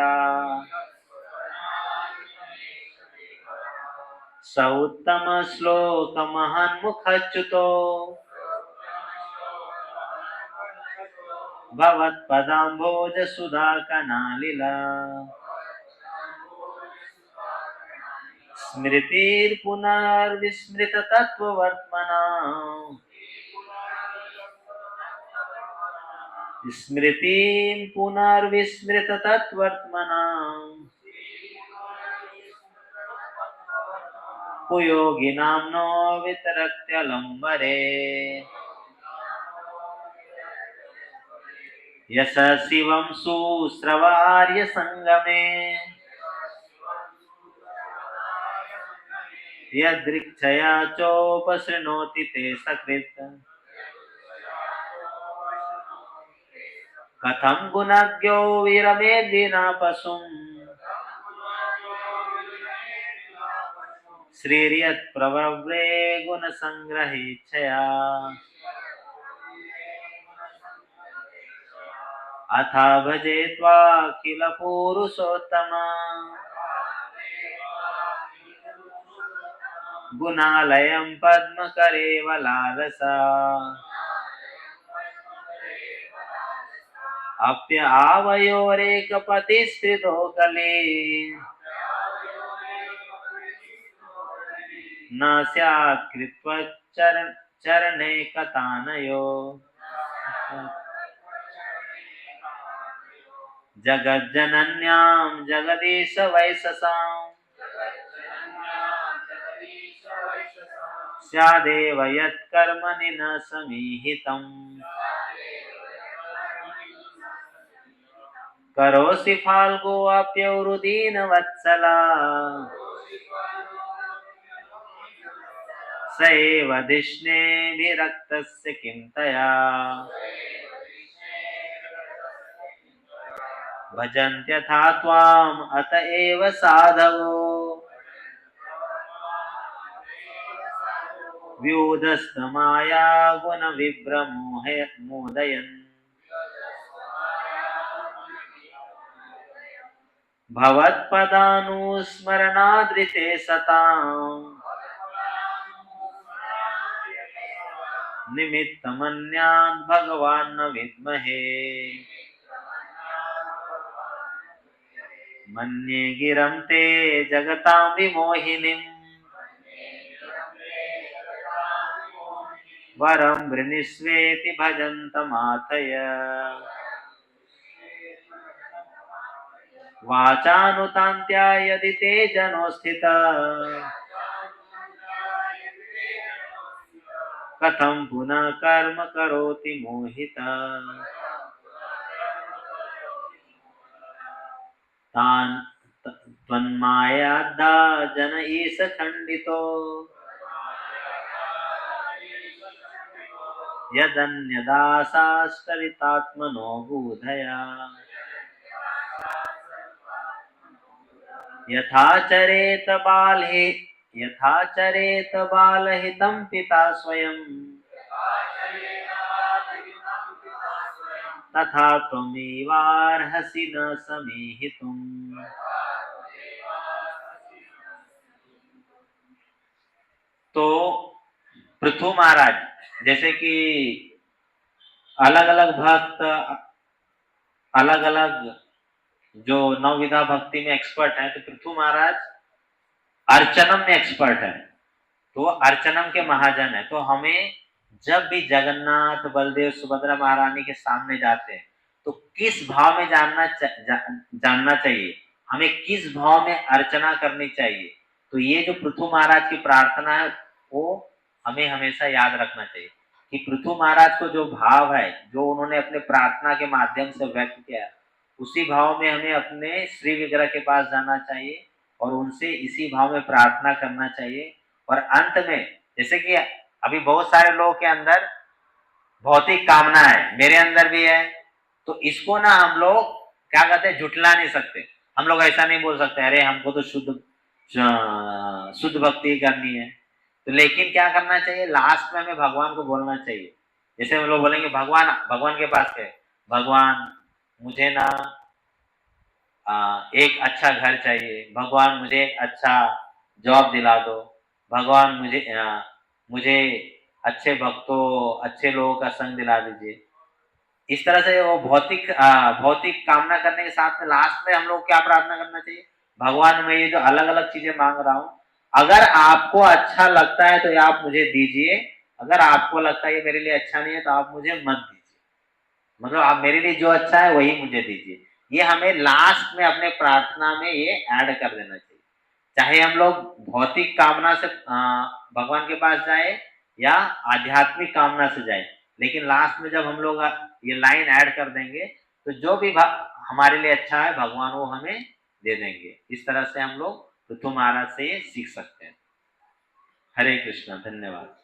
स उत्तमश्लोकमहन्मुखच्युतो भवत्पदाम्भोजसुधाकनालिला स्मृतिर्पुनर्विस्मृततत्त्ववर्त्मना स्मृतिं पुनर्विस्मृततत्त्ववर्त्मना कुयोगिनां नो वितरत्यलम्बरे यश शिवं सुस्रवार्यसङ्गमे यदृच्छया चोपशृणोति ते सकृत् कथं गुणज्ञो विरमेद् विना पशुम् श्रीर्यत्प्रवव्रे गुणसङ्ग्रहेच्छया अथा भजे त्वाखिल पुरुषोत्तमा गुणालयं पद्मकरेवलालसा अप्य आवयोरेकपतिस्थितो कले न स्यात् कृत्वचरणे कथानयो जगज्जनन्यां जगदीश वैशसां स्यादेव यत्कर्मणि न समीहितम् करोषि फाल्गो अप्यौरुदीनवत्सला स एव धिष्णेभिरक्तस्य किं तया भजन्त्यथा त्वाम् अत एव साधवो व्यूढस्तमाया गुणविभ्रमोदयन् भवत्पदानुस्मरणादृते सताम् निमित्तमन्यान् भगवान् न विद्महे मन्ये गिरं ते जगतां विमोहिनीम् वरं वृणीष्वेति भजन्तमाथय वाचानुतान्त्या यदि ते जनो स्थिता कथं पुनः कर्म करोति मोहिता तान् त्वन्मायाद्दा जन ईश खण्डितो यदन्यदासाश्चरितात्मनो बोधया यथा चरेत बालहितं पिता स्वयं तथा त्वमेवार्हसि न समीहितुम्। तो पृथु महाराज जैसे कि अलग अलग भक्त अलग अलग जो नवविधा भक्ति में एक्सपर्ट है, तो पृथु महाराज अर्चनम में एक्सपर्ट है, तो अर्चनम के महाजन है। तो हमें जब भी जगन्नाथ, बलदेव, सुभद्रा महारानी के सामने जाते हैं तो किस भाव में जानना चाहिए, हमें किस भाव में अर्चना करनी चाहिए। तो ये जो पृथु महाराज की प्रार्थना है वो हमें हमेशा याद रखना चाहिए कि पृथु महाराज को जो भाव है, जो उन्होंने अपने प्रार्थना के माध्यम से व्यक्त किया, उसी भाव में हमें अपने श्री विग्रह के पास जाना चाहिए और उनसे इसी भाव में प्रार्थना करना चाहिए। और अंत में, जैसे कि अभी बहुत सारे लोगों के अंदर भौतिक कामना है, मेरे अंदर भी है, तो इसको ना हम लोग क्या कहते हैं, जुटला नहीं सकते। हम लोग ऐसा नहीं बोल सकते अरे हमको तो शुद्ध भक्ति करनी है। तो लेकिन क्या करना चाहिए, लास्ट में हमें भगवान को बोलना चाहिए। जैसे हम लोग बोलेंगे भगवान, भगवान के पास गए, भगवान मुझे ना एक अच्छा घर चाहिए, भगवान मुझे एक अच्छा जॉब दिला दो, भगवान मुझे अच्छे भक्तों, अच्छे लोगों का संग दिला दीजिए। इस तरह से वो भौतिक कामना करने के साथ में लास्ट में हम लोग क्या प्रार्थना करना चाहिए, भगवान मैं ये जो अलग अलग चीजें मांग रहा हूँ, अगर आपको अच्छा लगता है तो आप मुझे दीजिए, अगर आपको लगता है ये मेरे लिए अच्छा नहीं है तो आप मुझे मत दीजिए। मतलब आप मेरे लिए जो अच्छा है वही मुझे दीजिए। ये हमें लास्ट में अपने प्रार्थना में ये ऐड कर देना चाहिए। चाहे हम लोग भौतिक कामना से भगवान के पास जाए या आध्यात्मिक कामना से जाए, लेकिन लास्ट में जब हम लोग ये लाइन ऐड कर देंगे तो जो भी हमारे लिए अच्छा है भगवान वो हमें दे देंगे। इस तरह से हम लोग पृथु महाराज से ये सीख सकते हैं। हरे कृष्णा, धन्यवाद।